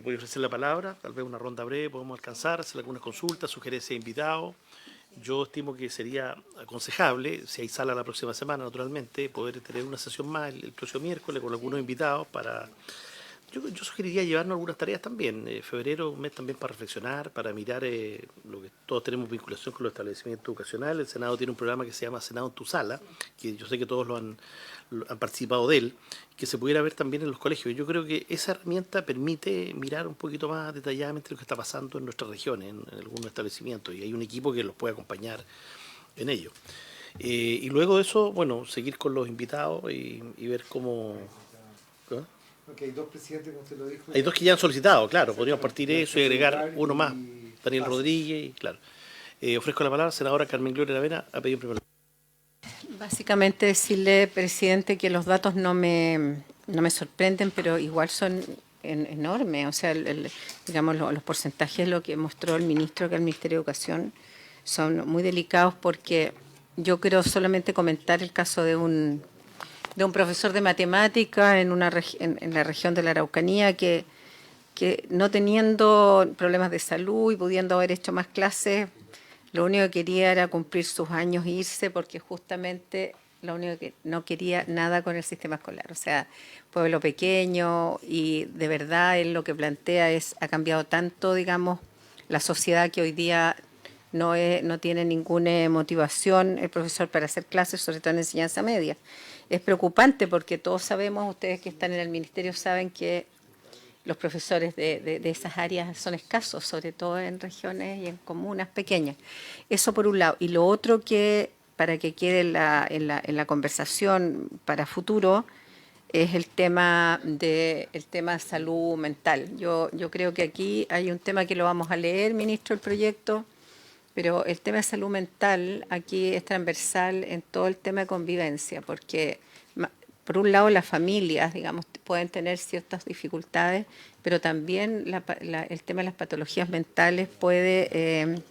Voy a ofrecer la palabra, tal vez una ronda breve, podemos alcanzar, hacer algunas consultas, sugerencias de invitados. Yo estimo que sería aconsejable, si hay sala la próxima semana, naturalmente, poder tener una sesión más el próximo miércoles con algunos invitados para... Yo sugeriría llevarnos algunas tareas también. Febrero, un mes también para reflexionar, para mirar lo que todos tenemos vinculación con los establecimientos educacionales. El Senado tiene un programa que se llama Senado en tu sala, que yo sé que todos lo han participado de él, que se pudiera ver también en los colegios. Yo creo que esa herramienta permite mirar un poquito más detalladamente lo que está pasando en nuestras regiones, en algunos establecimientos, y hay un equipo que los puede acompañar en ello. Y luego de eso, bueno, seguir con los invitados y ver cómo... ¿eh? Porque hay dos presidentes, como usted lo dijo. Hay dos que ya han solicitado, claro, podríamos partir eso y agregar Lugar uno más, y Daniel Paz. Rodríguez, y claro. Ofrezco la palabra, senadora Carmen Gloria Aravena, ha pedido en primer lugar. Básicamente decirle, presidente, que los datos no me sorprenden, pero igual son enormes. O sea, digamos, los porcentajes, lo que mostró el ministro, que el Ministerio de Educación, son muy delicados porque yo quiero solamente comentar el caso de un profesor de matemática en la región de la Araucanía que no teniendo problemas de salud y pudiendo haber hecho más clases, lo único que quería era cumplir sus años e irse porque justamente lo único que no quería nada con el sistema escolar. O sea, pueblo pequeño y de verdad él lo que plantea ha cambiado tanto, digamos, la sociedad que hoy día no tiene ninguna motivación el profesor para hacer clases, sobre todo en enseñanza media. Es preocupante porque todos sabemos, ustedes que están en el ministerio saben que los profesores de esas áreas son escasos, sobre todo en regiones y en comunas pequeñas. Eso por un lado. Y lo otro que, para que quede en la conversación para futuro, es el tema de salud mental. Yo creo que aquí hay un tema que lo vamos a leer, ministro, el proyecto, pero el tema de salud mental aquí es transversal en todo el tema de convivencia, porque por un lado las familias, digamos, pueden tener ciertas dificultades, pero también el tema de las patologías mentales puede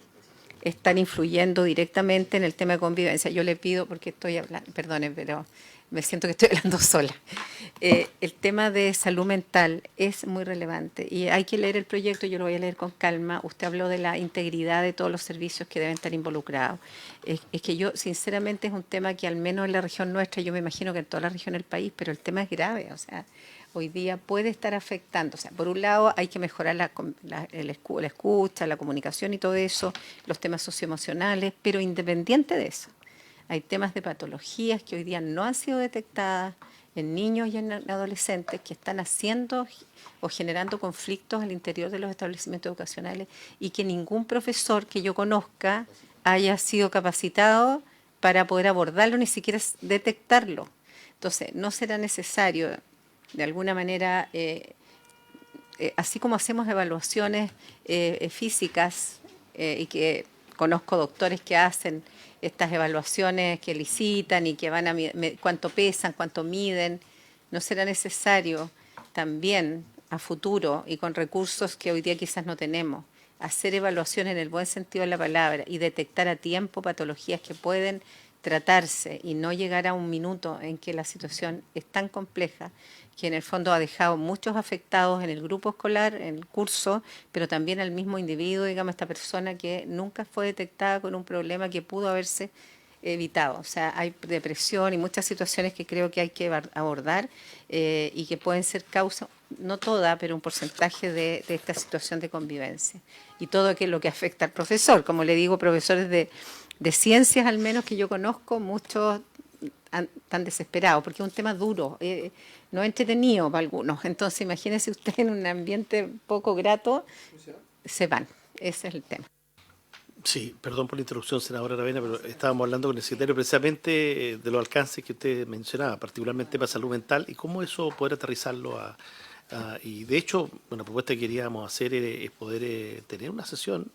estar influyendo directamente en el tema de convivencia. Yo le pido, porque estoy hablando, perdonen, pero me siento que estoy hablando sola. El tema de salud mental es muy relevante y hay que leer el proyecto, yo lo voy a leer con calma. Usted habló de la integridad de todos los servicios que deben estar involucrados. Es que yo, sinceramente, es un tema que al menos en la región nuestra, yo me imagino que en toda la región del país, pero el tema es grave, o sea, hoy día puede estar afectando. O sea, por un lado hay que mejorar la escucha, la comunicación y todo eso, los temas socioemocionales, pero independiente de eso, hay temas de patologías que hoy día no han sido detectadas en niños y en adolescentes que están haciendo o generando conflictos al interior de los establecimientos educacionales y que ningún profesor que yo conozca haya sido capacitado para poder abordarlo, ni siquiera detectarlo. Entonces, no será necesario, de alguna manera, así como hacemos evaluaciones físicas y que conozco doctores que hacen estas evaluaciones que licitan y que van a cuánto pesan, cuánto miden, no será necesario también a futuro y con recursos que hoy día quizás no tenemos, hacer evaluaciones en el buen sentido de la palabra y detectar a tiempo patologías que pueden tratarse y no llegar a un minuto en que la situación es tan compleja que en el fondo ha dejado muchos afectados en el grupo escolar, en el curso, pero también al mismo individuo, digamos, esta persona que nunca fue detectada con un problema que pudo haberse evitado. O sea, hay depresión y muchas situaciones que creo que hay que abordar y que pueden ser causa no toda, pero un porcentaje de esta situación de convivencia. Y todo lo que afecta al profesor. Como le digo, profesores de ciencias al menos que yo conozco, muchos están desesperados, porque es un tema duro, no entretenido para algunos. Entonces, imagínese usted en un ambiente poco grato, se van. Ese es el tema. Sí, perdón por la interrupción, senadora Aravena, pero estábamos hablando con el secretario precisamente de los alcances que usted mencionaba, particularmente para salud mental, y cómo eso poder aterrizarlo y de hecho, una propuesta que queríamos hacer es poder tener una sesión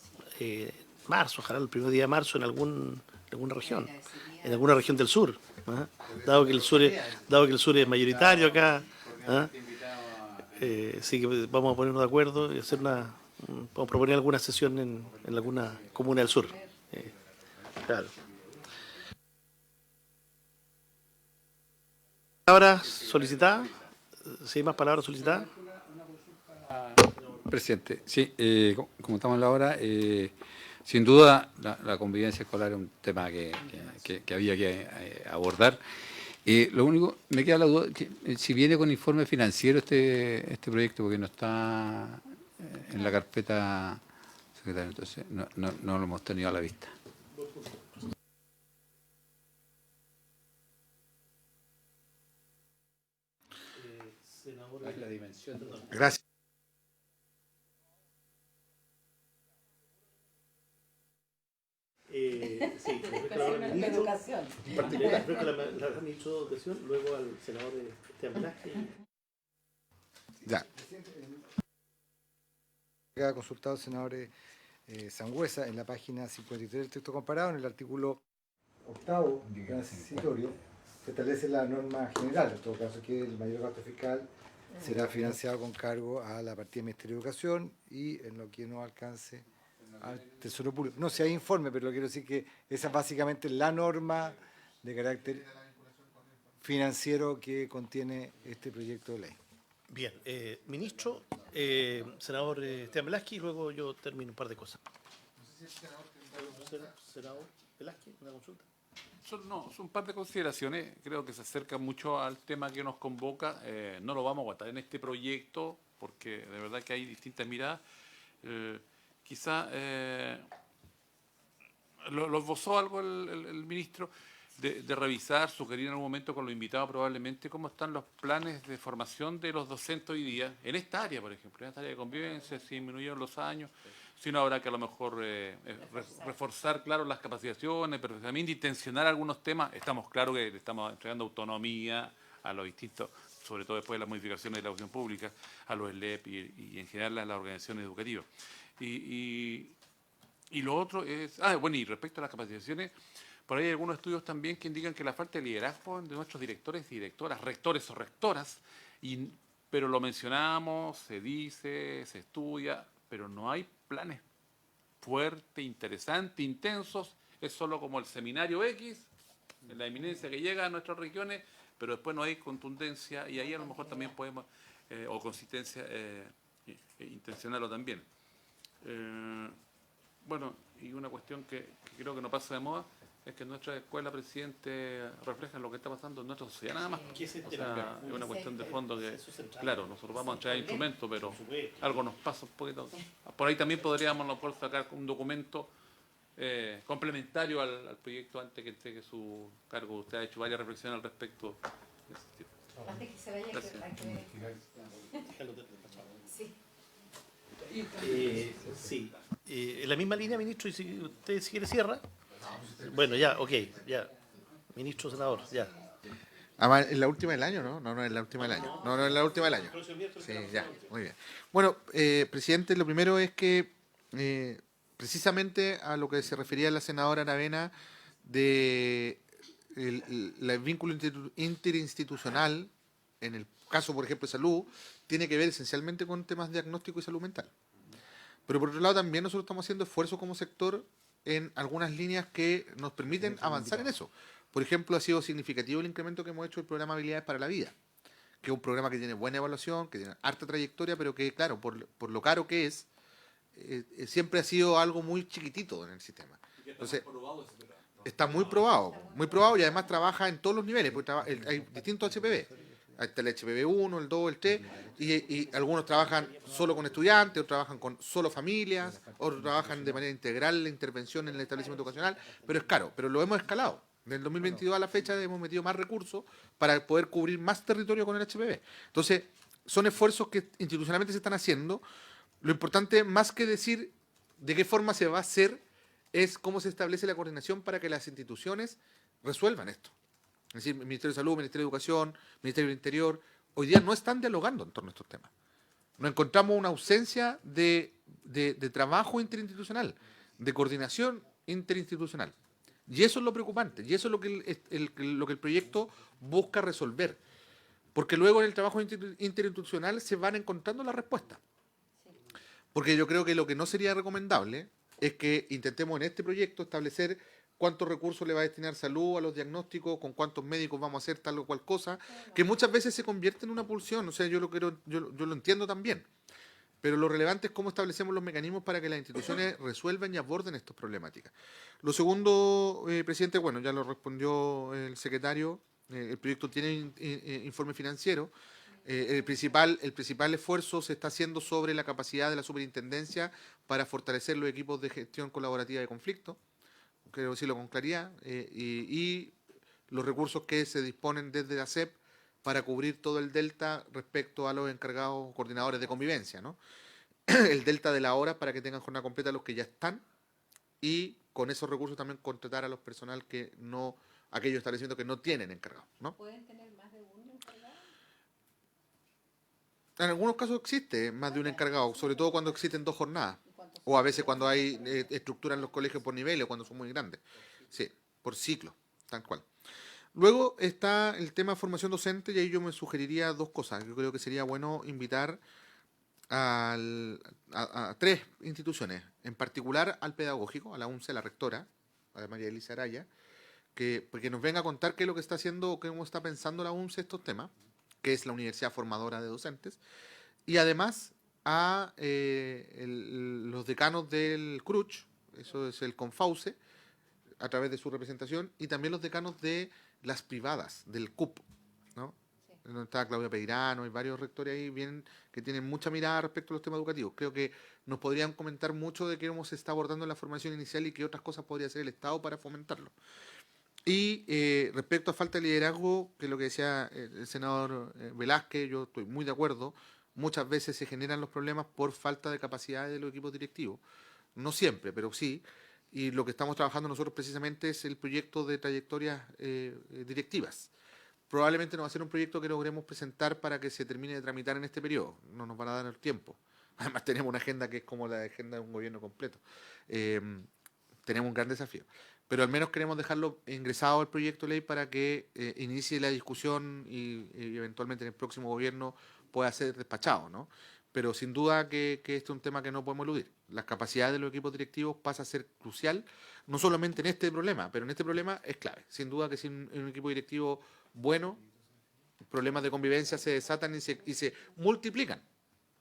marzo, ojalá el primer día de marzo en alguna región del sur, ¿ah? Dado que el sur es mayoritario acá, ¿ah? Sí que vamos a ponernos de acuerdo y hacer vamos a proponer alguna sesión en alguna comuna del sur. Claro. ¿Palabras solicitadas? ¿Sí, más palabras solicitadas? Presidente, sí, como estamos en la hora, sin duda la convivencia escolar es un tema que había que abordar. Lo único, me queda la duda, si viene con informe financiero este proyecto, porque no está en la carpeta, secretario, entonces no lo hemos tenido a la vista. La dimensión. Gracias. Sí, educación. En particular, creo que la ministra de Educación, luego al senador Esteban Velázquez. Ya. Ha consultado el senador Sangüesa en la página 53 del texto comparado, en el artículo 8º transitorio, se establece la norma general, en todo caso que el mayor gasto fiscal será financiado con cargo a la partida del Ministerio de Educación y en lo que no alcance al Tesoro Público. No, si hay informe, pero quiero decir que esa es básicamente la norma de carácter financiero que contiene este proyecto de ley. Bien, ministro, senador Esteban Velázquez, y luego yo termino un par de cosas. Senador Velázquez, una consulta. Son un par de consideraciones, creo que se acerca mucho al tema que nos convoca. No lo vamos a aguantar en este proyecto, porque de verdad que hay distintas miradas. Quizá lo esbozó algo el ministro de revisar, sugerir en algún momento con los invitados probablemente cómo están los planes de formación de los docentes hoy día, en esta área, por ejemplo, en esta área de convivencia, si disminuyeron los años, si no habrá que a lo mejor reforzar, claro, las capacitaciones, perfectamente intencionar algunos temas. Estamos claros que le estamos entregando autonomía a los distintos, sobre todo después de las modificaciones de la educación pública, a los SLEP y en general a las organizaciones educativas. Y lo otro es, bueno, y respecto a las capacitaciones, por ahí hay algunos estudios también que indican que la falta de liderazgo de nuestros directores y directoras, rectores o rectoras, pero lo mencionamos, se dice, se estudia, pero no hay planes fuertes, interesantes, intensos, es solo como el seminario X, en la eminencia que llega a nuestras regiones, pero después no hay contundencia y ahí a lo mejor también podemos, o consistencia intencional o también. Bueno, y una cuestión que creo que no pasa de moda es que nuestra escuela, presidente, refleja lo que está pasando en nuestra sociedad nada más. O sea, es una cuestión de fondo que, claro, nosotros vamos a traer instrumentos, pero algo nos pasa un poquito. Por ahí también podríamos a lo mejor sacar un documento complementario al proyecto antes que entregue su cargo. Usted ha hecho varias reflexiones al respecto. Antes que se vaya, Sí. En la misma línea, ministro, y si usted si quiere cierra. Bueno, ya, ok, ya. Ministro, senador, ya. ¿En la última del año, no? No, en la última del año. No, en la última del año. Sí, ya, muy bien. Bueno, presidente, lo primero es que precisamente a lo que se refería la senadora Aravena de el vínculo interinstitucional, en el caso, por ejemplo, de salud, tiene que ver esencialmente con temas de diagnóstico y salud mental. Pero por otro lado también nosotros estamos haciendo esfuerzos como sector en algunas líneas que nos permiten avanzar en eso. Por ejemplo, ha sido significativo el incremento que hemos hecho del programa Habilidades para la Vida, que es un programa que tiene buena evaluación, que tiene harta trayectoria, pero que, claro, por lo caro que es, siempre ha sido algo muy chiquitito en el sistema. Entonces, está muy probado y además trabaja en todos los niveles, porque hay distintos HPV. Ahí está el HPV1, el 2, el 3, y algunos trabajan solo con estudiantes, otros trabajan con solo familias, otros trabajan de manera integral la intervención en el establecimiento educacional, pero es caro, pero lo hemos escalado. Del 2022 a la fecha hemos metido más recursos para poder cubrir más territorio con el HPV. Entonces, son esfuerzos que institucionalmente se están haciendo. Lo importante, más que decir de qué forma se va a hacer, es cómo se establece la coordinación para que las instituciones resuelvan esto. Es decir, Ministerio de Salud, Ministerio de Educación, Ministerio del Interior, hoy día no están dialogando en torno a estos temas. Nos encontramos una ausencia de trabajo interinstitucional, de coordinación interinstitucional. Y eso es lo preocupante, y eso es lo que el proyecto busca resolver. Porque luego en el trabajo interinstitucional se van encontrando las respuestas. Porque yo creo que lo que no sería recomendable es que intentemos en este proyecto establecer cuántos recursos le va a destinar salud a los diagnósticos, con cuántos médicos vamos a hacer tal o cual cosa, que muchas veces se convierte en una pulsión. O sea, yo lo entiendo también. Pero lo relevante es cómo establecemos los mecanismos para que las instituciones resuelvan y aborden estas problemáticas. Lo segundo, presidente, bueno, ya lo respondió el secretario, el proyecto tiene informe financiero. El principal esfuerzo se está haciendo sobre la capacidad de la superintendencia para fortalecer los equipos de gestión colaborativa de conflicto, quiero decirlo con claridad, y los recursos que se disponen desde la SEP para cubrir todo el delta respecto a los encargados coordinadores de convivencia, ¿no? El delta de la hora para que tengan jornada completa los que ya están, y con esos recursos también contratar a los personal que no, aquellos establecimientos que no tienen encargados, ¿no? ¿Pueden tener más de uno encargado? En algunos casos existe más de un encargado, sobre todo cuando existen 2 jornadas, o a veces cuando hay estructura en los colegios por niveles o cuando son muy grandes. Sí, por ciclo, tal cual. Luego está el tema de formación docente, y ahí yo me sugeriría 2 cosas. Yo creo que sería bueno invitar a 3 instituciones, en particular al pedagógico, a la UNCE, a la rectora, a María Elisa Araya, que nos venga a contar qué es lo que está haciendo o cómo está pensando la UNCE estos temas, que es la Universidad Formadora de Docentes, y además a los decanos del CRUCH, eso es el CONFAUCE, a través de su representación, y también los decanos de las privadas, del CUP, ¿no? Sí. Donde está Claudia Peirano y varios rectores ahí bien, que tienen mucha mirada respecto a los temas educativos. Creo que nos podrían comentar mucho de cómo se está abordando en la formación inicial y qué otras cosas podría hacer el Estado para fomentarlo. Y respecto a falta de liderazgo, que es lo que decía el senador Velázquez, yo estoy muy de acuerdo. Muchas veces se generan los problemas por falta de capacidad de los equipos directivos. No siempre, pero sí. Y lo que estamos trabajando nosotros precisamente es el proyecto de trayectorias directivas. Probablemente no va a ser un proyecto que logremos presentar para que se termine de tramitar en este periodo. No nos van a dar el tiempo. Además tenemos una agenda que es como la agenda de un gobierno completo. Tenemos un gran desafío. Pero al menos queremos dejarlo ingresado al proyecto de ley para que inicie la discusión y eventualmente en el próximo gobierno pueda ser despachado, ¿no? Pero sin duda que este es un tema que no podemos eludir. Las capacidades de los equipos directivos pasa a ser crucial, no solamente en este problema, pero en este problema es clave. Sin duda que sin un equipo directivo bueno, problemas de convivencia se desatan y se multiplican.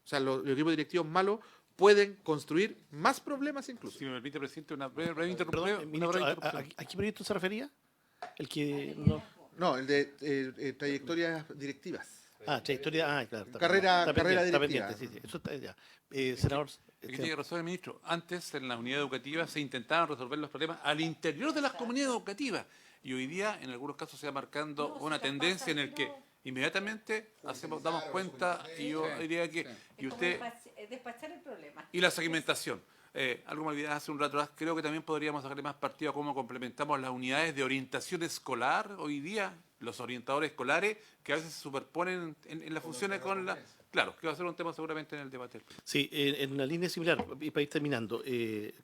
O sea, los equipos directivos malos pueden construir más problemas incluso. Si me permite, presidente, una breve interrupción. Perdón, ministro, ¿a qué proyecto se refería? El que no... No, el de trayectorias directivas. Trayectoria, claro. Carrera Está directiva. pendiente, sí. Eso está ya. Senador... Aquí tiene razón el ministro. Antes, en las unidades educativas, se intentaban resolver los problemas al interior de las comunidades educativas. Y hoy día, en algunos casos, se va marcando una tendencia en el que inmediatamente damos cuenta, y yo diría que... Y usted, despachar el problema. y la segmentación. Algo me olvidé hace un rato atrás, creo que también podríamos sacarle más partido a cómo complementamos las unidades de orientación escolar hoy día, los orientadores escolares, que a veces se superponen en las funciones con la... Claro, que va a ser un tema seguramente en el debate. Sí, en una línea similar, y para ir terminando,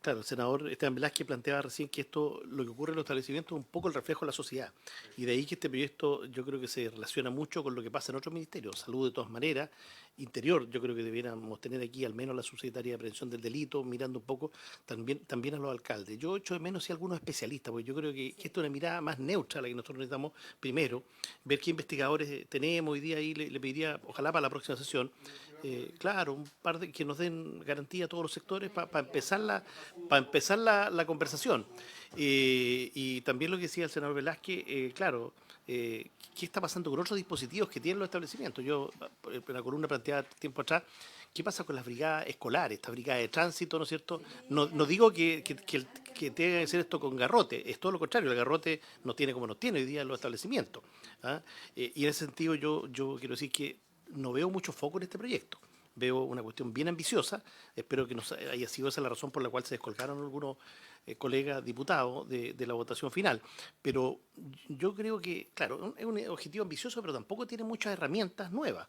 claro, el senador Esteban Velázquez planteaba recién que esto, lo que ocurre en los establecimientos, es un poco el reflejo de la sociedad. Y de ahí que este proyecto yo creo que se relaciona mucho con lo que pasa en otros ministerios. Salud, de todas maneras. Interior, yo creo que debiéramos tener aquí al menos la subsecretaria de Prevención del Delito, mirando un poco también a los alcaldes. Yo echo de menos si algunos especialistas, porque yo creo que esto es una mirada más neutra a la que nosotros necesitamos. Primero, ver qué investigadores profesores tenemos hoy día, ahí le pediría, ojalá para la próxima sesión, claro, un par de que nos den garantía a todos los sectores para empezar la conversación. Y también lo que decía el senador Velázquez, claro, ¿qué está pasando con otros dispositivos que tienen los establecimientos? Yo, en la columna planteaba tiempo atrás, ¿qué pasa con las brigadas escolares, estas brigadas de tránsito, ¿no es cierto? No digo que tenga que hacer esto con garrote, es todo lo contrario, el garrote no tiene como nos tiene hoy día en los establecimientos. ¿Ah? Y en ese sentido yo quiero decir que no veo mucho foco en este proyecto. Veo una cuestión bien ambiciosa, espero que no haya sido esa la razón por la cual se descolgaron algunos colegas diputados de la votación final. Pero yo creo que, claro, es un objetivo ambicioso, pero tampoco tiene muchas herramientas nuevas.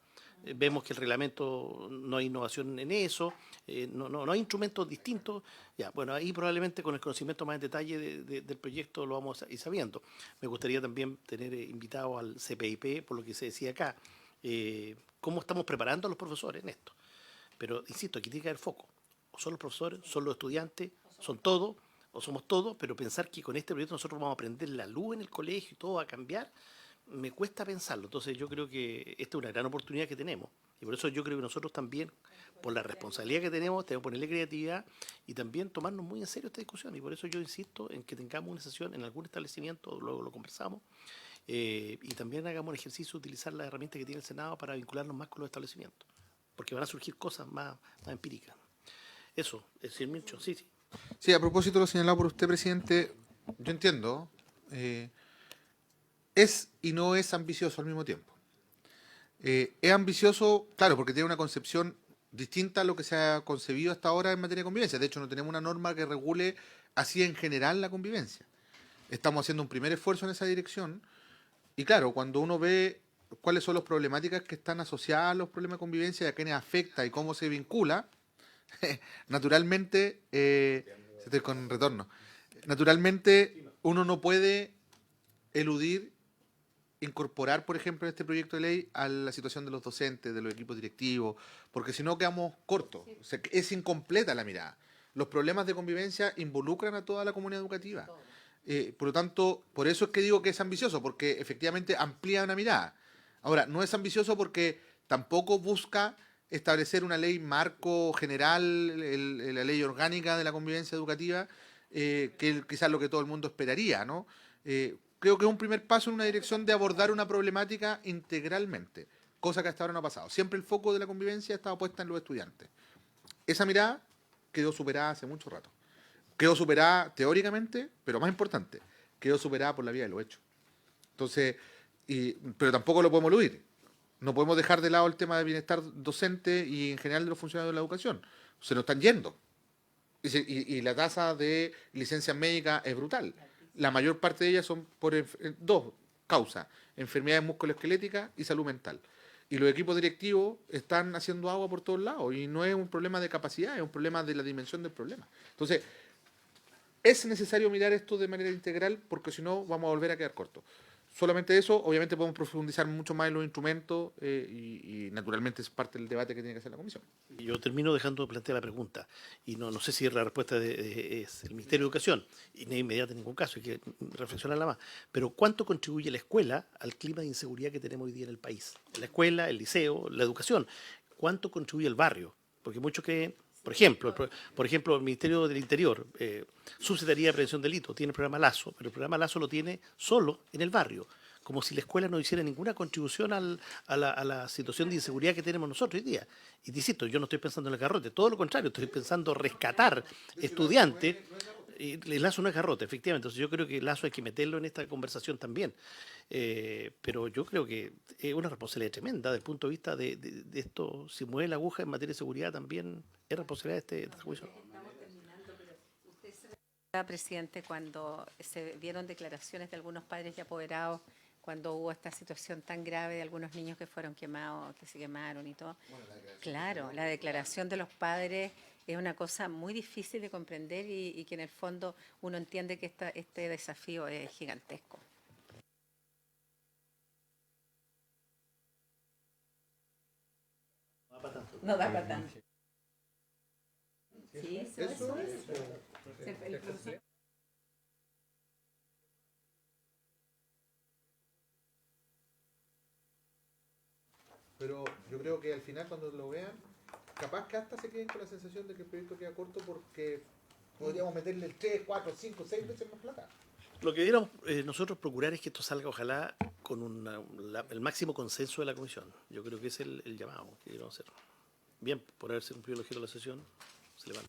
Vemos que el reglamento no hay innovación en eso, no hay instrumentos distintos. Ya, bueno, ahí probablemente con el conocimiento más en detalle del proyecto lo vamos a ir sabiendo. Me gustaría también tener invitado al CPIP, por lo que se decía acá, cómo estamos preparando a los profesores en esto. Pero, insisto, aquí tiene que haber foco. O son los profesores, son los estudiantes, son todos, o somos todos, pero pensar que con este proyecto nosotros vamos a prender la luz en el colegio y todo va a cambiar, me cuesta pensarlo. Entonces yo creo que esta es una gran oportunidad que tenemos. Y por eso yo creo que nosotros también, por la responsabilidad que tenemos que ponerle creatividad y también tomarnos muy en serio esta discusión. Y por eso yo insisto en que tengamos una sesión en algún establecimiento, luego lo conversamos, y también hagamos un ejercicio de utilizar las herramientas que tiene el Senado para vincularnos más con los establecimientos. Porque van a surgir cosas más empíricas. Eso, es decir, Mircho, sí. Sí, a propósito de lo señalado por usted, presidente, yo entiendo, es y no es ambicioso al mismo tiempo. Es ambicioso, claro, porque tiene una concepción distinta a lo que se ha concebido hasta ahora en materia de convivencia. De hecho, no tenemos una norma que regule así en general la convivencia. Estamos haciendo un primer esfuerzo en esa dirección. Y claro, cuando uno ve cuáles son las problemáticas que están asociadas a los problemas de convivencia y a quiénes afecta y cómo se vincula, naturalmente, estoy con retorno, naturalmente uno no puede eludir incorporar, por ejemplo, en este proyecto de ley a la situación de los docentes, de los equipos directivos, porque si no quedamos cortos, o sea, es incompleta la mirada. Los problemas de convivencia involucran a toda la comunidad educativa. Por lo tanto, por eso es que digo que es ambicioso, porque efectivamente amplía una mirada. Ahora, no es ambicioso porque tampoco busca establecer una ley marco general, la ley orgánica de la convivencia educativa, que es quizás lo que todo el mundo esperaría, ¿no? Creo que es un primer paso en una dirección de abordar una problemática integralmente, cosa que hasta ahora no ha pasado. Siempre el foco de la convivencia estaba puesta en los estudiantes. Esa mirada quedó superada hace mucho rato. Quedó superada teóricamente, pero más importante, quedó superada por la vía de los hechos. Entonces, pero tampoco lo podemos eludir. No podemos dejar de lado el tema del bienestar docente y en general de los funcionarios de la educación. Se nos están yendo. Y la tasa de licencias médicas es brutal. La mayor parte de ellas son por dos causas: enfermedades musculoesqueléticas y salud mental. Y los equipos directivos están haciendo agua por todos lados. Y no es un problema de capacidad, es un problema de la dimensión del problema. Entonces, es necesario mirar esto de manera integral porque si no vamos a volver a quedar cortos. Solamente eso, obviamente podemos profundizar mucho más en los instrumentos y naturalmente es parte del debate que tiene que hacer la Comisión. Yo termino dejando de plantear la pregunta y no sé si la respuesta es el Ministerio de Educación y no es inmediata en ningún caso, hay que reflexionarla más. Pero ¿cuánto contribuye la escuela al clima de inseguridad que tenemos hoy día en el país? La escuela, el liceo, la educación. ¿Cuánto contribuye el barrio? Porque muchos creen, por ejemplo, el Ministerio del Interior, Subsecretaría de Prevención de Delitos, tiene el programa Lazo, pero el programa Lazo lo tiene solo en el barrio, como si la escuela no hiciera ninguna contribución a la situación de inseguridad que tenemos nosotros hoy día. Y te insisto, yo no estoy pensando en el garrote, todo lo contrario, estoy pensando rescatar estudiantes. El Lazo no es garrote, efectivamente, entonces yo creo que el Lazo hay que meterlo en esta conversación también. Pero yo creo que es una responsabilidad tremenda desde el punto de vista de esto. Si mueve la aguja en materia de seguridad también es responsabilidad de esta comisión. Presidente, cuando se vieron declaraciones de algunos padres y apoderados, cuando hubo esta situación tan grave de algunos niños que fueron quemados, que se quemaron y todo. Claro, la declaración de los padres es una cosa muy difícil de comprender y que en el fondo uno entiende que este desafío es gigantesco. No da para tanto. Sí, eso es. El profesor pero yo creo que al final cuando lo vean, capaz que hasta se queden con la sensación de que el proyecto queda corto porque podríamos meterle 3, 4, 5, 6 veces más plata. Lo que debiéramos nosotros procurar es que esto salga, ojalá, con el máximo consenso de la comisión. Yo creo que es el llamado que debemos hacer. Bien, por haberse cumplido el objeto de la sesión, se levanta.